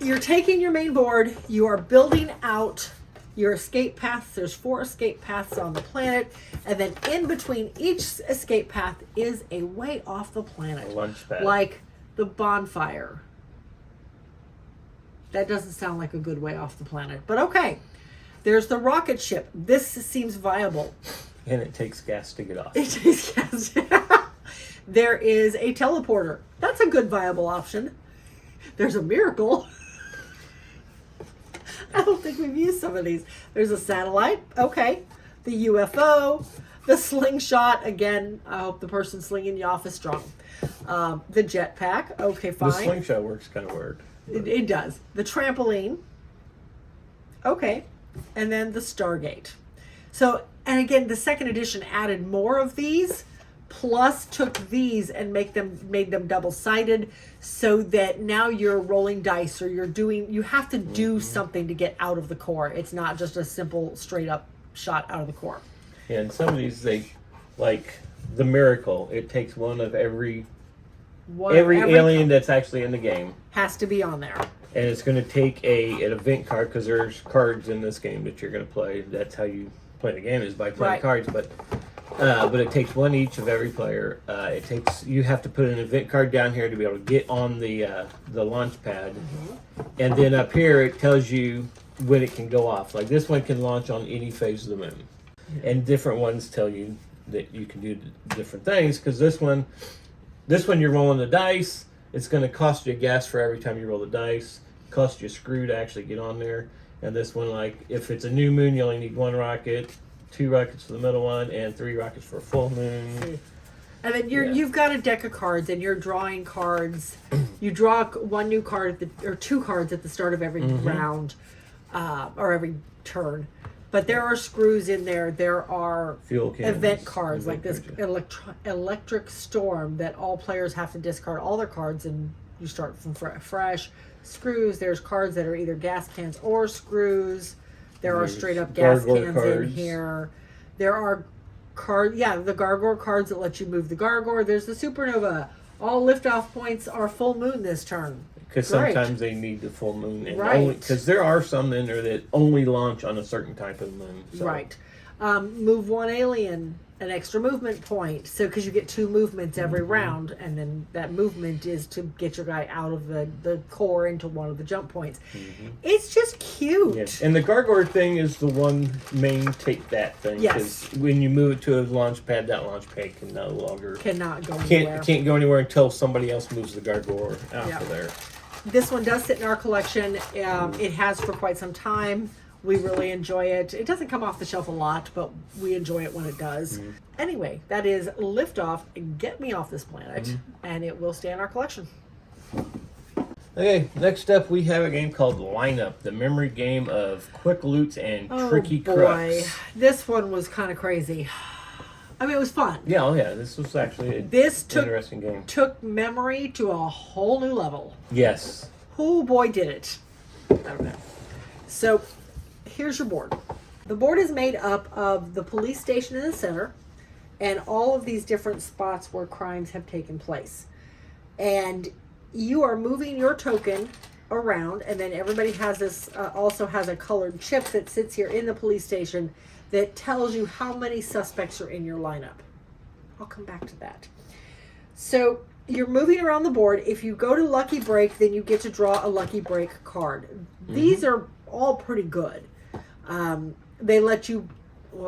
Speaker 1: you're taking your main board, you are building out your escape paths. There's 4 escape paths on the planet, and then in between each escape path is a way off the planet.
Speaker 2: A launch pad.
Speaker 1: Like the bonfire. That doesn't sound like a good way off the planet, but okay. There's the rocket ship. This seems viable.
Speaker 2: And it takes gas to get off.
Speaker 1: It takes gas. There is a teleporter. That's a good viable option. There's a miracle. I don't think we've used some of these. There's a satellite. Okay. The UFO. The slingshot. Again, I hope the person slinging you off is strong. The jetpack. Okay, fine.
Speaker 2: The slingshot works kind of weird.
Speaker 1: It does. The trampoline. Okay. And then the Stargate. So, and again, the second edition added more of these, plus took these and made them double-sided, so that now you're rolling dice, or you have to do something to get out of the core. It's not just a simple straight up shot out of the core.
Speaker 2: Yeah, and some of these, like the miracle, it takes one of every alien that's actually in the game.
Speaker 1: Has to be on there.
Speaker 2: And it's going to take an event card, because there's cards in this game that you're going to play. That's how you play the game, is by playing cards. But it takes one each of every player. You have to put an event card down here to be able to get on the launch pad, and then up here it tells you when it can go off. Like this one can launch on any phase of the moon, and different ones tell you that you can do different things. Because this one you're rolling the dice. It's going to cost you gas for every time you roll the dice. Cost you a screw to actually get on there. And this one, like, if it's a new moon, you only need 1 rocket, 2 rockets for the middle one, and 3 rockets for a full moon.
Speaker 1: And then you've got a deck of cards, and you're drawing cards. You draw 1 new card or 2 cards at the start of every round, or every turn. But there are screws in there. There are
Speaker 2: Fuel cannons,
Speaker 1: event cards, like this
Speaker 2: cards,
Speaker 1: electric storm that all players have to discard all their cards, and you start from fresh. Screws. There's cards that are either gas cans or screws. There are straight up gas cans in here. There are the Gargoyle cards that let you move the Gargoyle. There's the Supernova. All liftoff points are full moon this turn.
Speaker 2: Because sometimes they need the full moon. And because there are some in there that only launch on a certain type of moon. So.
Speaker 1: Right. Move 1 alien, an extra movement point. So, because you get 2 movements every round, and then that movement is to get your guy out of the core into one of the jump points. It's just cute.
Speaker 2: Yes. And the Gargoyle thing is the one main take that thing.
Speaker 1: Yes.
Speaker 2: Because when you move it to a launch pad, that launch pad can no longer...
Speaker 1: Cannot go anywhere.
Speaker 2: Can't go anywhere until somebody else moves the Gargoyle out of there.
Speaker 1: This one does sit in our collection. It has for quite some time. We really enjoy it. It doesn't come off the shelf a lot, but we enjoy it when it does. Anyway, that is Liftoff, Get Me Off This Planet, and it will stay in our collection.
Speaker 2: Okay, next up we have a game called Lineup, the memory game of quick loots and tricky crooks.
Speaker 1: This one was kind of crazy. I mean, it was fun.
Speaker 2: Yeah, this was actually an interesting game.
Speaker 1: Took memory to a whole new level.
Speaker 2: Yes.
Speaker 1: Oh boy, did it. I don't know. So, here's your board. The board is made up of the police station in the center and all of these different spots where crimes have taken place. And you are moving your token around, and then everybody has this, also has a colored chip that sits here in the police station that tells you how many suspects are in your lineup. I'll come back to that. So you're moving around the board. If you go to Lucky Break, then you get to draw a Lucky Break card. These are all pretty good. They let you,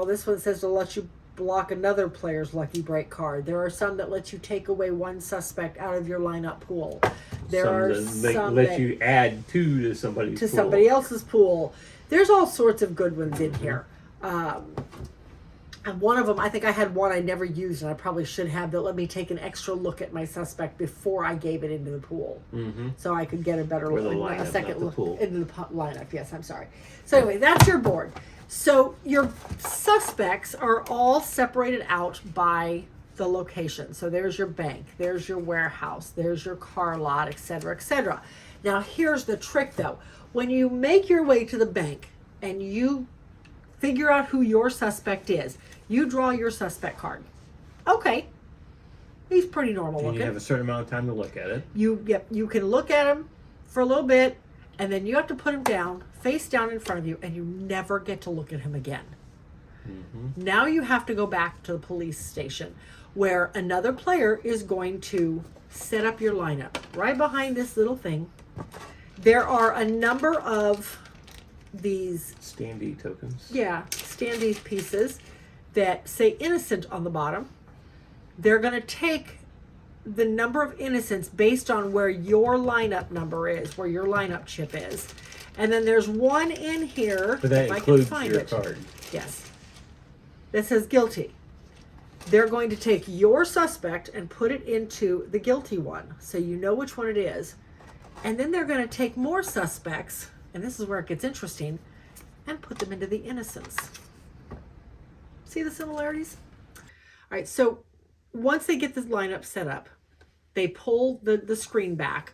Speaker 1: this one says to let you block another player's Lucky Break card. There are some that let you take away 1 suspect out of your lineup pool. There are some
Speaker 2: that let you add 2 to somebody's pool.
Speaker 1: Somebody else's pool. There's all sorts of good ones in here. And one of them, I think I had one I never used, and I probably should have, that let me take an extra look at my suspect before I gave it into the pool. So I could get a better look, a second look into the lineup. Yes, I'm sorry. So anyway, that's your board. So your suspects are all separated out by the location. So there's your bank, there's your warehouse, there's your car lot, etc., etc. Now here's the trick though. When you make your way to the bank and you figure out who your suspect is, you draw your suspect card. Okay. He's pretty normal looking.
Speaker 2: You have a certain amount of time to look at it.
Speaker 1: You can look at him for a little bit, and then you have to put him down, face down in front of you, and you never get to look at him again. Now you have to go back to the police station where another player is going to set up your lineup right behind this little thing. There are a number of these
Speaker 2: standee tokens.
Speaker 1: Yeah, standee pieces that say innocent on the bottom. They're going to take the number of innocents based on where your lineup number is, where your lineup chip is. And then there's one in here,
Speaker 2: but that
Speaker 1: if
Speaker 2: includes
Speaker 1: I can find
Speaker 2: your
Speaker 1: it.
Speaker 2: card.
Speaker 1: Yes. That says guilty. They're going to take your suspect and put it into the guilty one, so you know which one it is. And then they're going to take more suspects, and this is where it gets interesting, and put them into the innocents. See the similarities? All right, so once they get this lineup set up, they pull the screen back,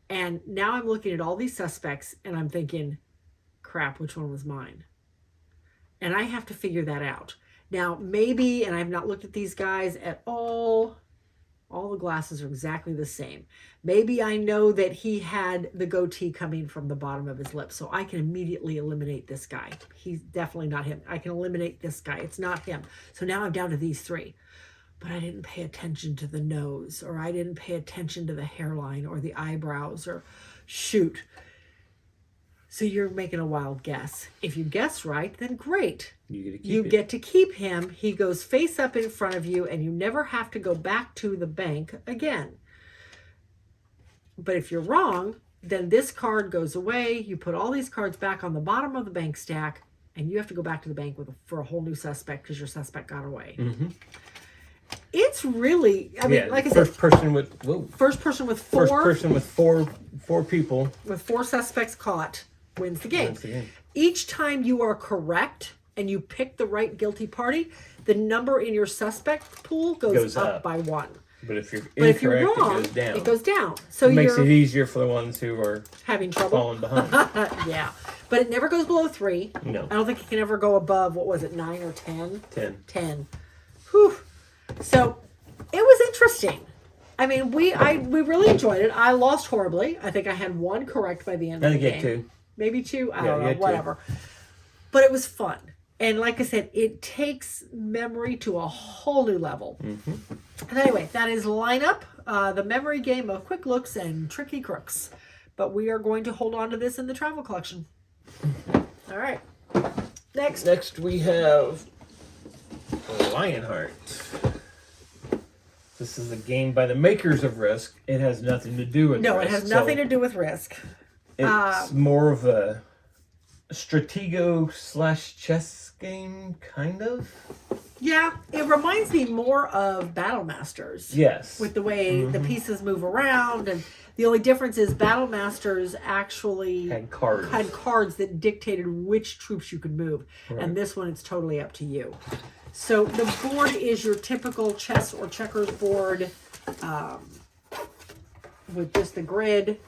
Speaker 1: and now I'm looking at all these suspects, and I'm thinking, crap, which one was mine? And I have to figure that out. Now, maybe, and I've not looked at these guys at all the glasses are exactly the same. Maybe I know that he had the goatee coming from the bottom of his lip, so I can immediately eliminate this guy. He's definitely not him. I can eliminate this guy. It's not him. So now I'm down to these 3. But I didn't pay attention to the nose, or I didn't pay attention to the hairline or the eyebrows, or shoot. So you're making a wild guess. If you guess right, then great.
Speaker 2: You
Speaker 1: get to keep him. He goes face up in front of you, and you never have to go back to the bank again. But if you're wrong, then this card goes away. You put all these cards back on the bottom of the bank stack, and you have to go back to the bank for a whole new suspect because your suspect got away.
Speaker 2: Mm-hmm.
Speaker 1: It's really, I mean, like I said,
Speaker 2: first person with four.
Speaker 1: First person with four
Speaker 2: people
Speaker 1: with 4 suspects caught wins the game. Each time you are correct and you pick the right guilty party, the number in your suspect pool goes up by 1.
Speaker 2: But if you're incorrect,
Speaker 1: wrong,
Speaker 2: it goes down.
Speaker 1: It goes down. So
Speaker 2: it makes it easier for the ones who are
Speaker 1: having trouble
Speaker 2: falling behind.
Speaker 1: Yeah. But it never goes below 3.
Speaker 2: No.
Speaker 1: I don't think it can ever go above, what was it, 9 or 10?
Speaker 2: 10.
Speaker 1: Whew. So it was interesting. I mean, we really enjoyed it. I lost horribly. I think I had 1 correct by the end of the game.
Speaker 2: 2.
Speaker 1: Maybe 2. I don't know. Whatever. 2. But it was fun. And like I said, it takes memory to a whole new level. Mm-hmm. And anyway, that is Lineup, the memory game of quick looks and tricky crooks. But we are going to hold on to this in the travel collection. All right. Next
Speaker 2: we have Lionheart. This is a game by the makers of Risk. It has nothing to do with Risk.
Speaker 1: No, it has nothing to do with Risk.
Speaker 2: It's more of a stratego/chess game, kind of.
Speaker 1: Yeah, it reminds me more of Battle Masters.
Speaker 2: Yes.
Speaker 1: With the way the pieces move around, and the only difference is Battle Masters actually
Speaker 2: had cards
Speaker 1: that dictated which troops you could move. Right. And this one, it's totally up to you. So the board is your typical chess or checkers board with just the grid.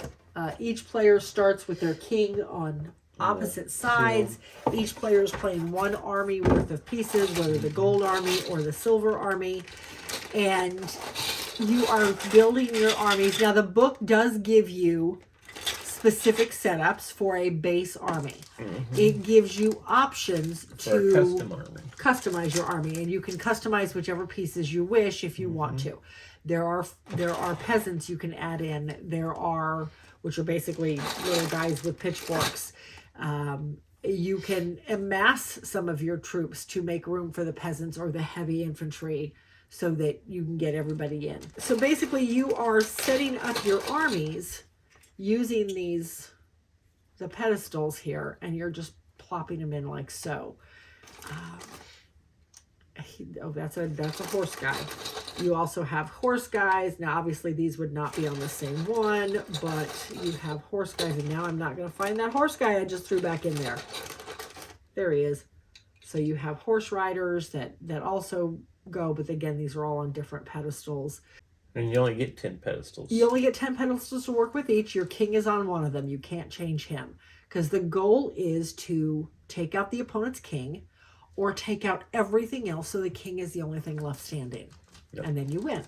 Speaker 1: Each player starts with their king on opposite sides. Each player is playing 1 army worth of pieces, whether the gold army or the silver army. And you are building your armies. Now, the book does give you specific setups for a base army. Mm-hmm. It gives you options to customize your army, and you can customize whichever pieces you wish if you want to. There are peasants you can add in. There are, which are basically little guys with pitchforks. You can amass some of your troops to make room for the peasants or the heavy infantry so that you can get everybody in. So basically you are setting up your armies using the pedestals here, and you're just plopping them in like so. That's a horse guy. You also have horse guys. Now, obviously, these would not be on the same one, but you have horse guys. And now I'm not going to find that horse guy I just threw back in there. There he is. So you have horse riders that also go, but again, these are all on different pedestals.
Speaker 2: And you only get 10 pedestals.
Speaker 1: You only get 10 pedestals to work with each. Your king is on one of them. You can't change him. Because the goal is to take out the opponent's king or take out everything else so the king is the only thing left standing. Yep. And then you win.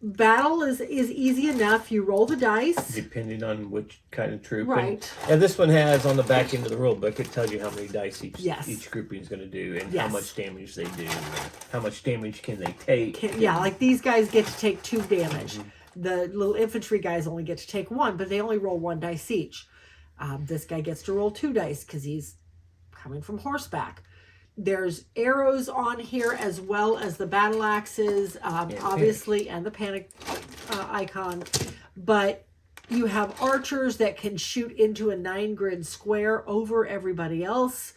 Speaker 1: Battle is easy enough. You roll the dice.
Speaker 2: Depending on which kind of troop.
Speaker 1: Right.
Speaker 2: And this one has, on the back end of the rule book, it tells you how many dice each grouping is going to do, and how much damage they do, and how much damage can they take.
Speaker 1: Like these guys get to take 2 damage. Mm-hmm. The little infantry guys only get to take 1, but they only roll 1 dice each. This guy gets to roll 2 dice because he's coming from horseback. There's arrows on here as well as the battle axes, obviously, and the panic icon. But you have archers that can shoot into a 9-grid square over everybody else.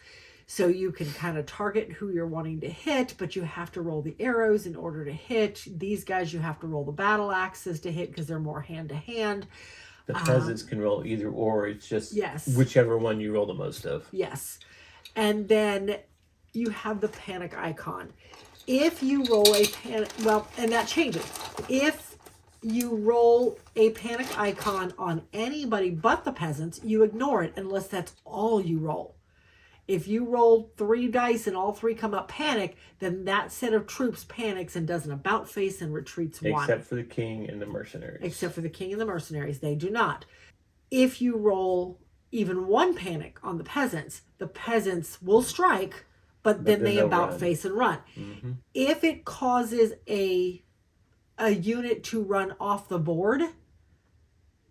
Speaker 1: So you can kind of target who you're wanting to hit, but you have to roll the arrows in order to hit. These guys, you have to roll the battle axes to hit because they're more hand-to-hand.
Speaker 2: The peasants can roll either or. It's just whichever one you roll the most of.
Speaker 1: Yes. And then you have the panic icon. If you roll a panic, and that changes. If you roll a panic icon on anybody but the peasants, you ignore it unless that's all you roll. If you roll 3 dice and all 3 come up panic, then that set of troops panics and does an about face and retreats 1.
Speaker 2: Except for the king and the mercenaries. They do not. If you roll even 1 panic on the peasants will strike, but then they about face and run. Mm-hmm. If it causes a unit to run off the board,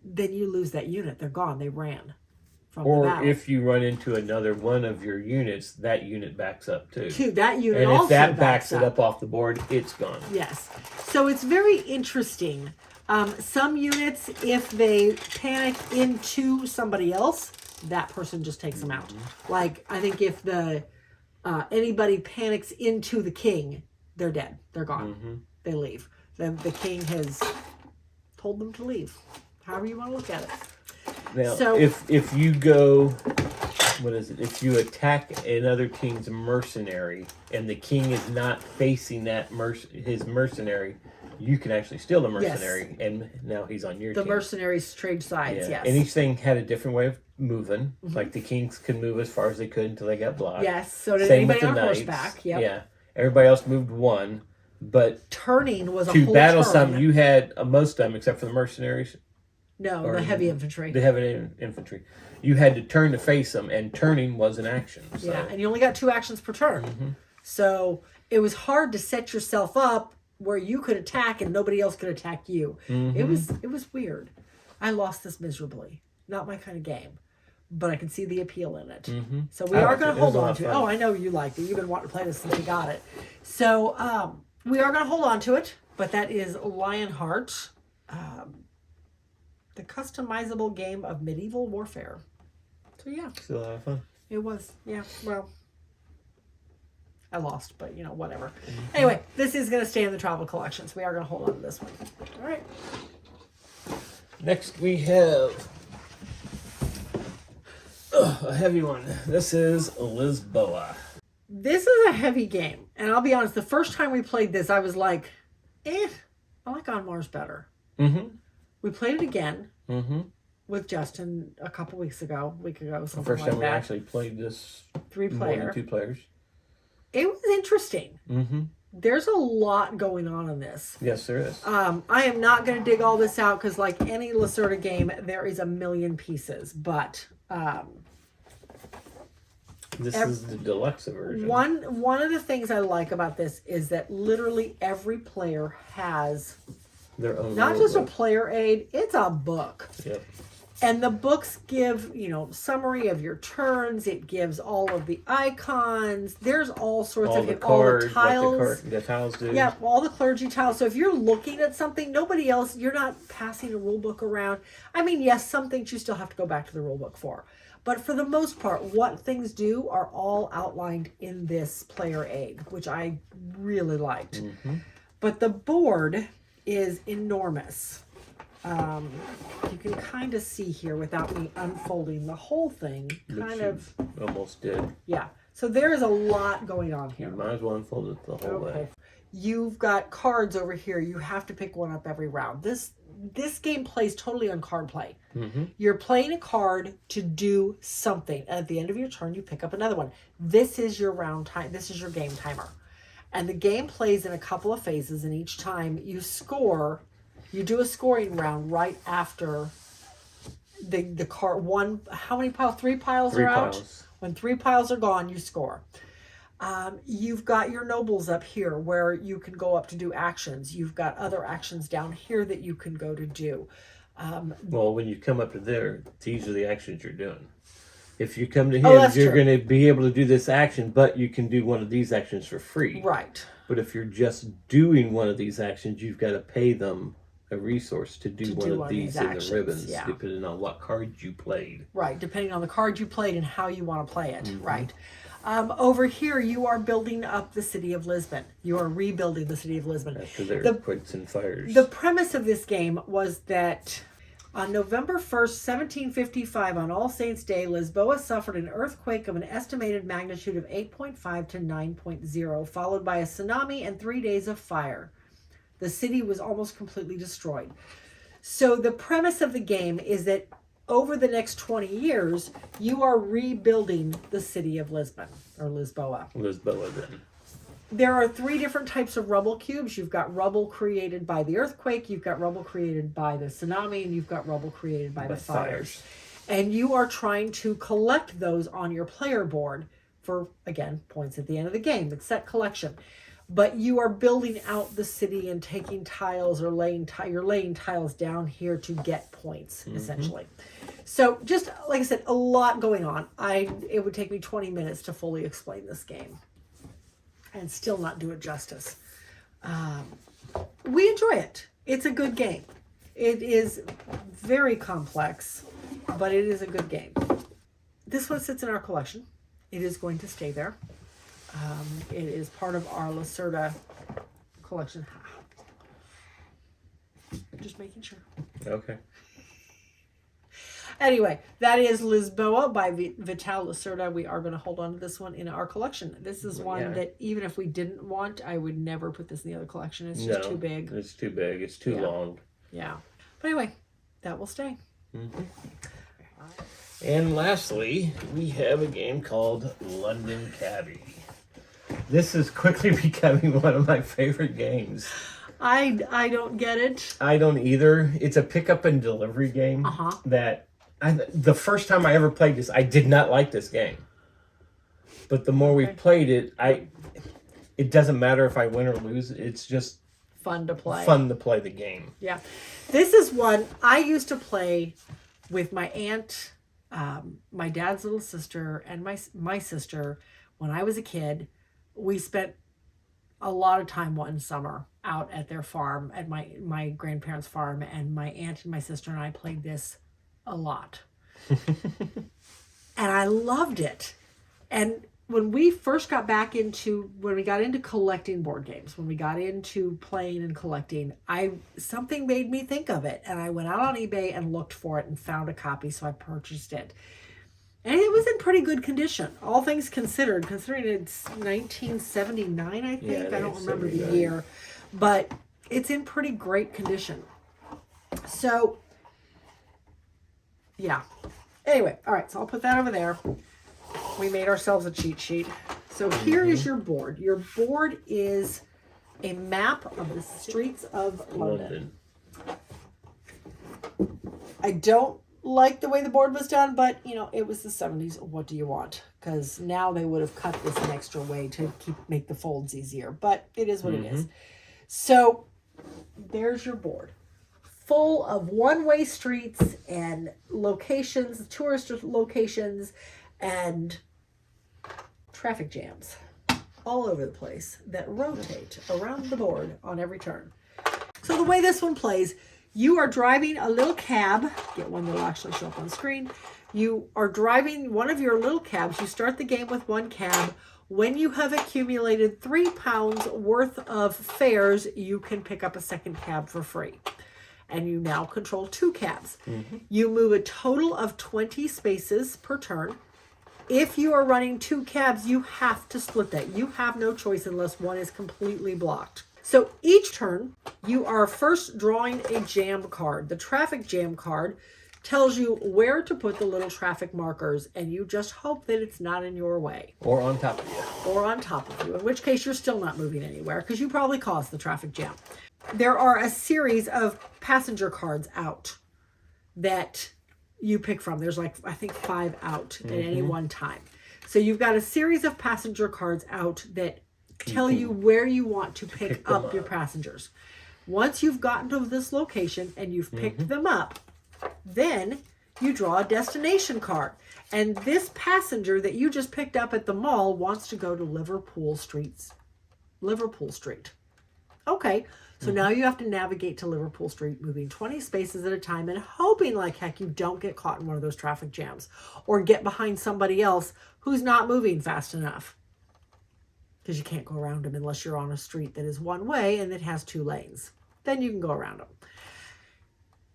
Speaker 2: then you lose that unit. They're gone. They ran.
Speaker 1: from the
Speaker 2: Or
Speaker 1: battle.
Speaker 2: if you run into another one of your units, that unit backs up too.
Speaker 1: That unit
Speaker 2: and
Speaker 1: also
Speaker 2: if that
Speaker 1: backs
Speaker 2: it up off the board, it's gone.
Speaker 1: Yes. So it's very interesting. Some units, if they panic into somebody else, that person just takes them out. Like, I think if the anybody panics into the king, they're dead. They're gone. They leave. The king has told them to leave. However you want to look at it.
Speaker 2: Now,
Speaker 1: So,
Speaker 2: if you go, what is it? If you attack another king's mercenary and the king is not facing that his mercenary, you can actually steal the mercenary, and now he's on your team.
Speaker 1: The mercenaries trade sides, yes.
Speaker 2: And each thing had a different way of moving. Like the kings could move as far as they could until they got blocked.
Speaker 1: Yes, so did
Speaker 2: Same
Speaker 1: anybody
Speaker 2: with the
Speaker 1: on
Speaker 2: knights.
Speaker 1: horseback. Yep.
Speaker 2: Yeah. Everybody else moved one, but
Speaker 1: Turning was a
Speaker 2: to
Speaker 1: whole
Speaker 2: battle
Speaker 1: turn.
Speaker 2: something, you had most of them, except for the mercenaries.
Speaker 1: No,
Speaker 2: or
Speaker 1: the heavy infantry.
Speaker 2: The heavy infantry. You had to turn to face them, and turning was an action. So.
Speaker 1: Yeah, and you only got 2 actions per turn. So it was hard to set yourself up where you could attack and nobody else could attack you. It was weird. I lost this miserably. Not my kind of game. But I can see the appeal in it. So we are going to hold on to it. Oh, I know you liked it. You've been wanting to play this since you got it. So we are going to hold on to it. But that is Lionheart. The customizable game of medieval warfare. So yeah.
Speaker 2: Still a lot of fun.
Speaker 1: It was. Yeah, well. I lost, but whatever. Anyway, this is going to stay in the travel collections. We are going to hold on to this one. All right.
Speaker 2: Next we have a heavy one. This is Lisboa.
Speaker 1: This is a heavy game. And I'll be honest, the first time we played this, I was like, I like On Mars better. We played it again with Justin a week ago, something
Speaker 2: The first time we actually played this
Speaker 1: 3-player.
Speaker 2: More than 2 players.
Speaker 1: It was interesting. There's a lot going on in this.
Speaker 2: Yes, there is.
Speaker 1: I am not going to dig all this out because, like any Lacerda game, there is a million pieces. But
Speaker 2: this is the deluxe version.
Speaker 1: One of the things I like about this is that literally every player has
Speaker 2: their own.
Speaker 1: Not just a player aid; it's a book.
Speaker 2: Yep.
Speaker 1: And the books give, summary of your turns. It gives all of the icons. There's all sorts
Speaker 2: all
Speaker 1: of
Speaker 2: the cards,
Speaker 1: all the tiles.
Speaker 2: What the tiles do.
Speaker 1: Yeah, all the clergy tiles. So if you're looking at something, nobody else, you're not passing a rule book around. I mean, yes, some things you still have to go back to the rule book for. But for the most part, what things do are all outlined in this player aid, which I really liked. But the board is enormous. You can kind of see here without me unfolding the whole thing.
Speaker 2: Almost did.
Speaker 1: Yeah. So there is a lot going on here.
Speaker 2: You might as well unfold it the whole way.
Speaker 1: You've got cards over here. You have to pick one up every round. This game plays totally on card play. You're playing a card to do something. At the end of your turn, you pick up another one. This is your round time. This is your game timer. And the game plays in a couple of phases, and each time you score, you do a scoring round right after the card. How many piles? 3 piles are out?
Speaker 2: 3 piles.
Speaker 1: When 3 piles are gone, you score. You've got your nobles up here where you can go up to do actions. You've got other actions down here that you can go to do.
Speaker 2: Well, when you come up to there, these are the actions you're doing. If you come to him, you're going to be able to do this action, but you can do one of these actions for free.
Speaker 1: Right.
Speaker 2: But if you're just doing one of these actions, you've got to pay them a resource to do one of these in the ribbons, depending on what card you played.
Speaker 1: Right, depending on the card you played and how you want to play it. Right. Over here, you are building up the city of Lisbon. You are rebuilding the city of Lisbon.
Speaker 2: After their earthquakes and fires.
Speaker 1: The premise of this game was that on November 1st, 1755, on All Saints' Day, Lisboa suffered an earthquake of an estimated magnitude of 8.5 to 9.0, followed by a tsunami and 3 days of fire. The city was almost completely destroyed. So the premise of the game is that over the next 20 years, you are rebuilding the city of Lisbon, or Lisboa.
Speaker 2: Lisboa, then.
Speaker 1: There are 3 different types of rubble cubes. You've got rubble created by the earthquake, you've got rubble created by the tsunami, and you've got rubble created by the fires. And you are trying to collect those on your player board for, again, points at the end of the game. It's set collection. but you are building out the city and taking tiles or you're laying tiles down here to get points, essentially. So just like I said, a lot going on. It would take me 20 minutes to fully explain this game and still not do it justice. We enjoy it. It's a good game. It is very complex, but it is a good game. This one sits in our collection. It is going to stay there. It is part of our Lacerda collection. Just making sure.
Speaker 2: Okay.
Speaker 1: Anyway, that is Lisboa by Vital Lacerda. We are going to hold on to this one in our collection. This is one that even if we didn't want, I would never put this in the other collection. It's just too big.
Speaker 2: It's too big. It's too long.
Speaker 1: Yeah. But anyway, that will stay.
Speaker 2: And lastly, we have a game called London Cabbie. This is quickly becoming one of my favorite games.
Speaker 1: I don't get it.
Speaker 2: I don't either. It's a pickup and delivery game that the first time I ever played this, I did not like this game. But the more we've played it, it doesn't matter if I win or lose. It's just
Speaker 1: fun to play.
Speaker 2: Fun to play the game.
Speaker 1: Yeah. This is one I used to play with my aunt, my dad's little sister, and my sister when I was a kid. We spent a lot of time one summer out at their farm, at my grandparents' farm, and my aunt and my sister and I played this a lot. And I loved it. And when we first got when we got into collecting board games, when we got into playing and collecting, something made me think of it. And I went out on eBay and looked for it and found a copy, so I purchased it. And it was in pretty good condition, all things considered, considering it's 1979, I think.
Speaker 2: Yeah,
Speaker 1: I don't remember the year. But it's in pretty great condition. So, yeah. Anyway, all right, so I'll put that over there. We made ourselves a cheat sheet. So here is your board. Your board is a map of the streets of London. I don't like the way the board was done, but it was the 70s. What do you want? Because now they would have cut this an extra way to make the folds easier, but it is what it is. So there's your board, full of one-way streets and locations, tourist locations, and traffic jams all over the place that rotate around the board on every turn. So the way this one plays, you are driving a little cab. Get one that'll actually show up on the screen. You are driving one of your little cabs. You start the game with one cab. When you have accumulated £3 worth of fares, you can pick up a second cab for free. And you now control 2 cabs. You move a total of 20 spaces per turn. If you are running 2 cabs, you have to split that. You have no choice unless one is completely blocked. So each turn, you are first drawing a jam card. The traffic jam card tells you where to put the little traffic markers, and you just hope that it's not in your way.
Speaker 2: Or on top of you.
Speaker 1: Or on top of you, in which case you're still not moving anywhere because you probably caused the traffic jam. There are a series of passenger cards out that you pick from. There's I think 5 out at any one time. So you've got a series of passenger cards out that tell you where you want to pick up your passengers. Once you've gotten to this location and you've picked them up, then you draw a destination card. And this passenger that you just picked up at the mall wants to go to Liverpool Street. Okay, so now you have to navigate to Liverpool Street, moving 20 spaces at a time and hoping like heck you don't get caught in one of those traffic jams or get behind somebody else who's not moving fast enough. Because you can't go around them unless you're on a street that is one way and it has 2 lanes. Then you can go around them.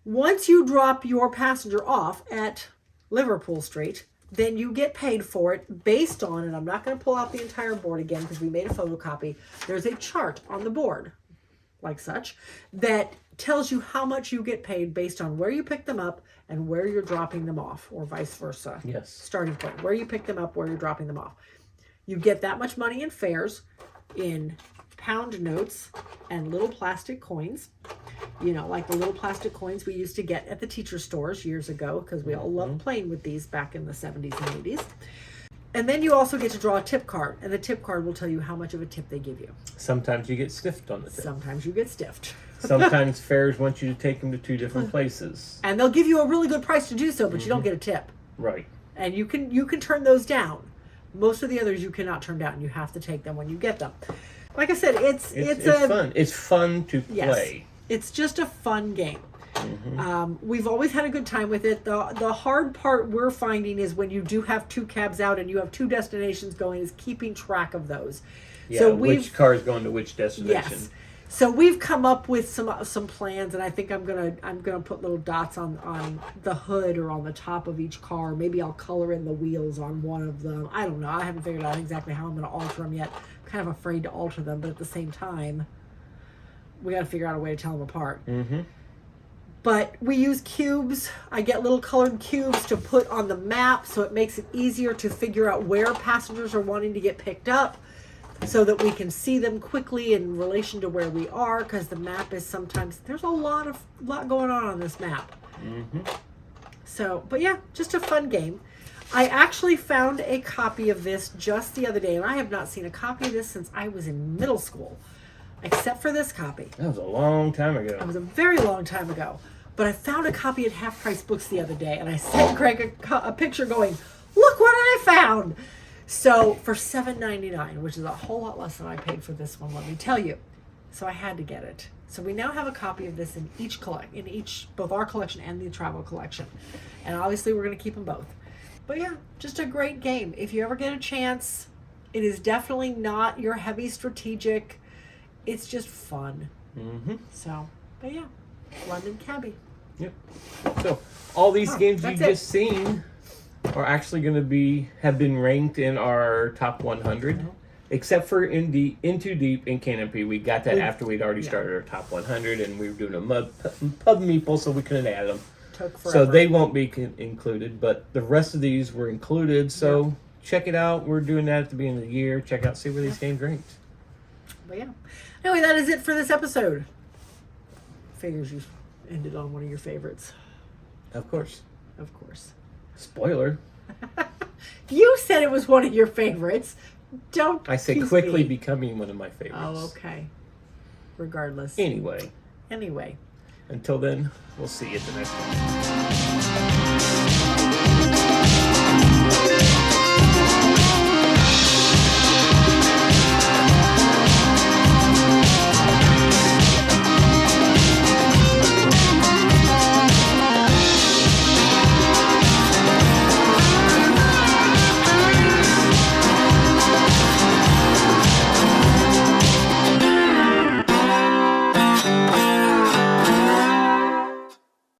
Speaker 1: Once you drop your passenger off at Liverpool Street, then you get paid for it based on, and I'm not going to pull out the entire board again because we made a photocopy. There's a chart on the board, like such, that tells you how much you get paid based on where you pick them up and where you're dropping them off, or vice versa.
Speaker 2: Yes.
Speaker 1: Starting point, where you pick them up, where you're dropping them off. You get that much money in fares, in pound notes and little plastic coins. Like the little plastic coins we used to get at the teacher stores years ago because we all loved playing with these back in the 70s and 80s. And then you also get to draw a tip card, and the tip card will tell you how much of a tip they give you.
Speaker 2: Sometimes you get stiffed on the tip.
Speaker 1: Sometimes you get stiffed.
Speaker 2: Sometimes fairs want you to take them to 2 different places.
Speaker 1: And they'll give you a really good price to do so, but you don't get a tip.
Speaker 2: Right.
Speaker 1: And you can turn those down. Most of the others you cannot turn down. You have to take them when you get them. Like I said, it's
Speaker 2: fun. It's fun to play.
Speaker 1: Yes, it's just a fun game. We've always had a good time with it. The hard part we're finding is when you do have 2 cabs out and you have 2 destinations going, is keeping track of those.
Speaker 2: Yeah,
Speaker 1: so
Speaker 2: which car is going to which destination.
Speaker 1: Yes. So we've come up with some plans, and I think I'm gonna put little dots on the hood or on the top of each car. Maybe I'll color in the wheels on one of them. I don't know. I haven't figured out exactly how I'm gonna alter them yet. I'm kind of afraid to alter them, but at the same time, we got to figure out a way to tell them apart. But we use cubes. I get little colored cubes to put on the map, so it makes it easier to figure out where passengers are wanting to get picked up, so that we can see them quickly in relation to where we are, because the map is sometimes, there's a lot going on this map. So, but yeah, just a fun game. I actually found a copy of this just the other day, and I have not seen a copy of this since I was in middle school, except for this copy.
Speaker 2: That was a long time ago.
Speaker 1: It was a very long time ago. But I found a copy at Half Price Books the other day, and I sent Greg a picture going, look what I found! So for $7.99, which is a whole lot less than I paid for this one, let me tell you. So I had to get it. So we now have a copy of this in both our collection and the travel collection. And obviously we're going to keep them both. But yeah, just a great game. If you ever get a chance, it is definitely not your heavy strategic. It's just fun. So, but yeah, London Cabbie.
Speaker 2: Yep. So all these games you've just seen are actually going to have been ranked in our top 100, except for Into Deep and Canopy. We got that after we'd already started our top 100, and we were doing a pub Meeple, so we couldn't add them.
Speaker 1: Took forever.
Speaker 2: So they won't be included, but the rest of these were included. So check it out. We're doing that at the beginning of the year. Check out, see where these games ranked.
Speaker 1: But yeah. Anyway, that is it for this episode. Figures you ended on one of your favorites.
Speaker 2: Of course.
Speaker 1: Of course.
Speaker 2: Spoiler.
Speaker 1: You said it was one of your favorites. Don't.
Speaker 2: I say quickly becoming one of my favorites.
Speaker 1: Oh, okay. Regardless.
Speaker 2: Anyway.
Speaker 1: Anyway.
Speaker 2: Until then, we'll see you at the next one.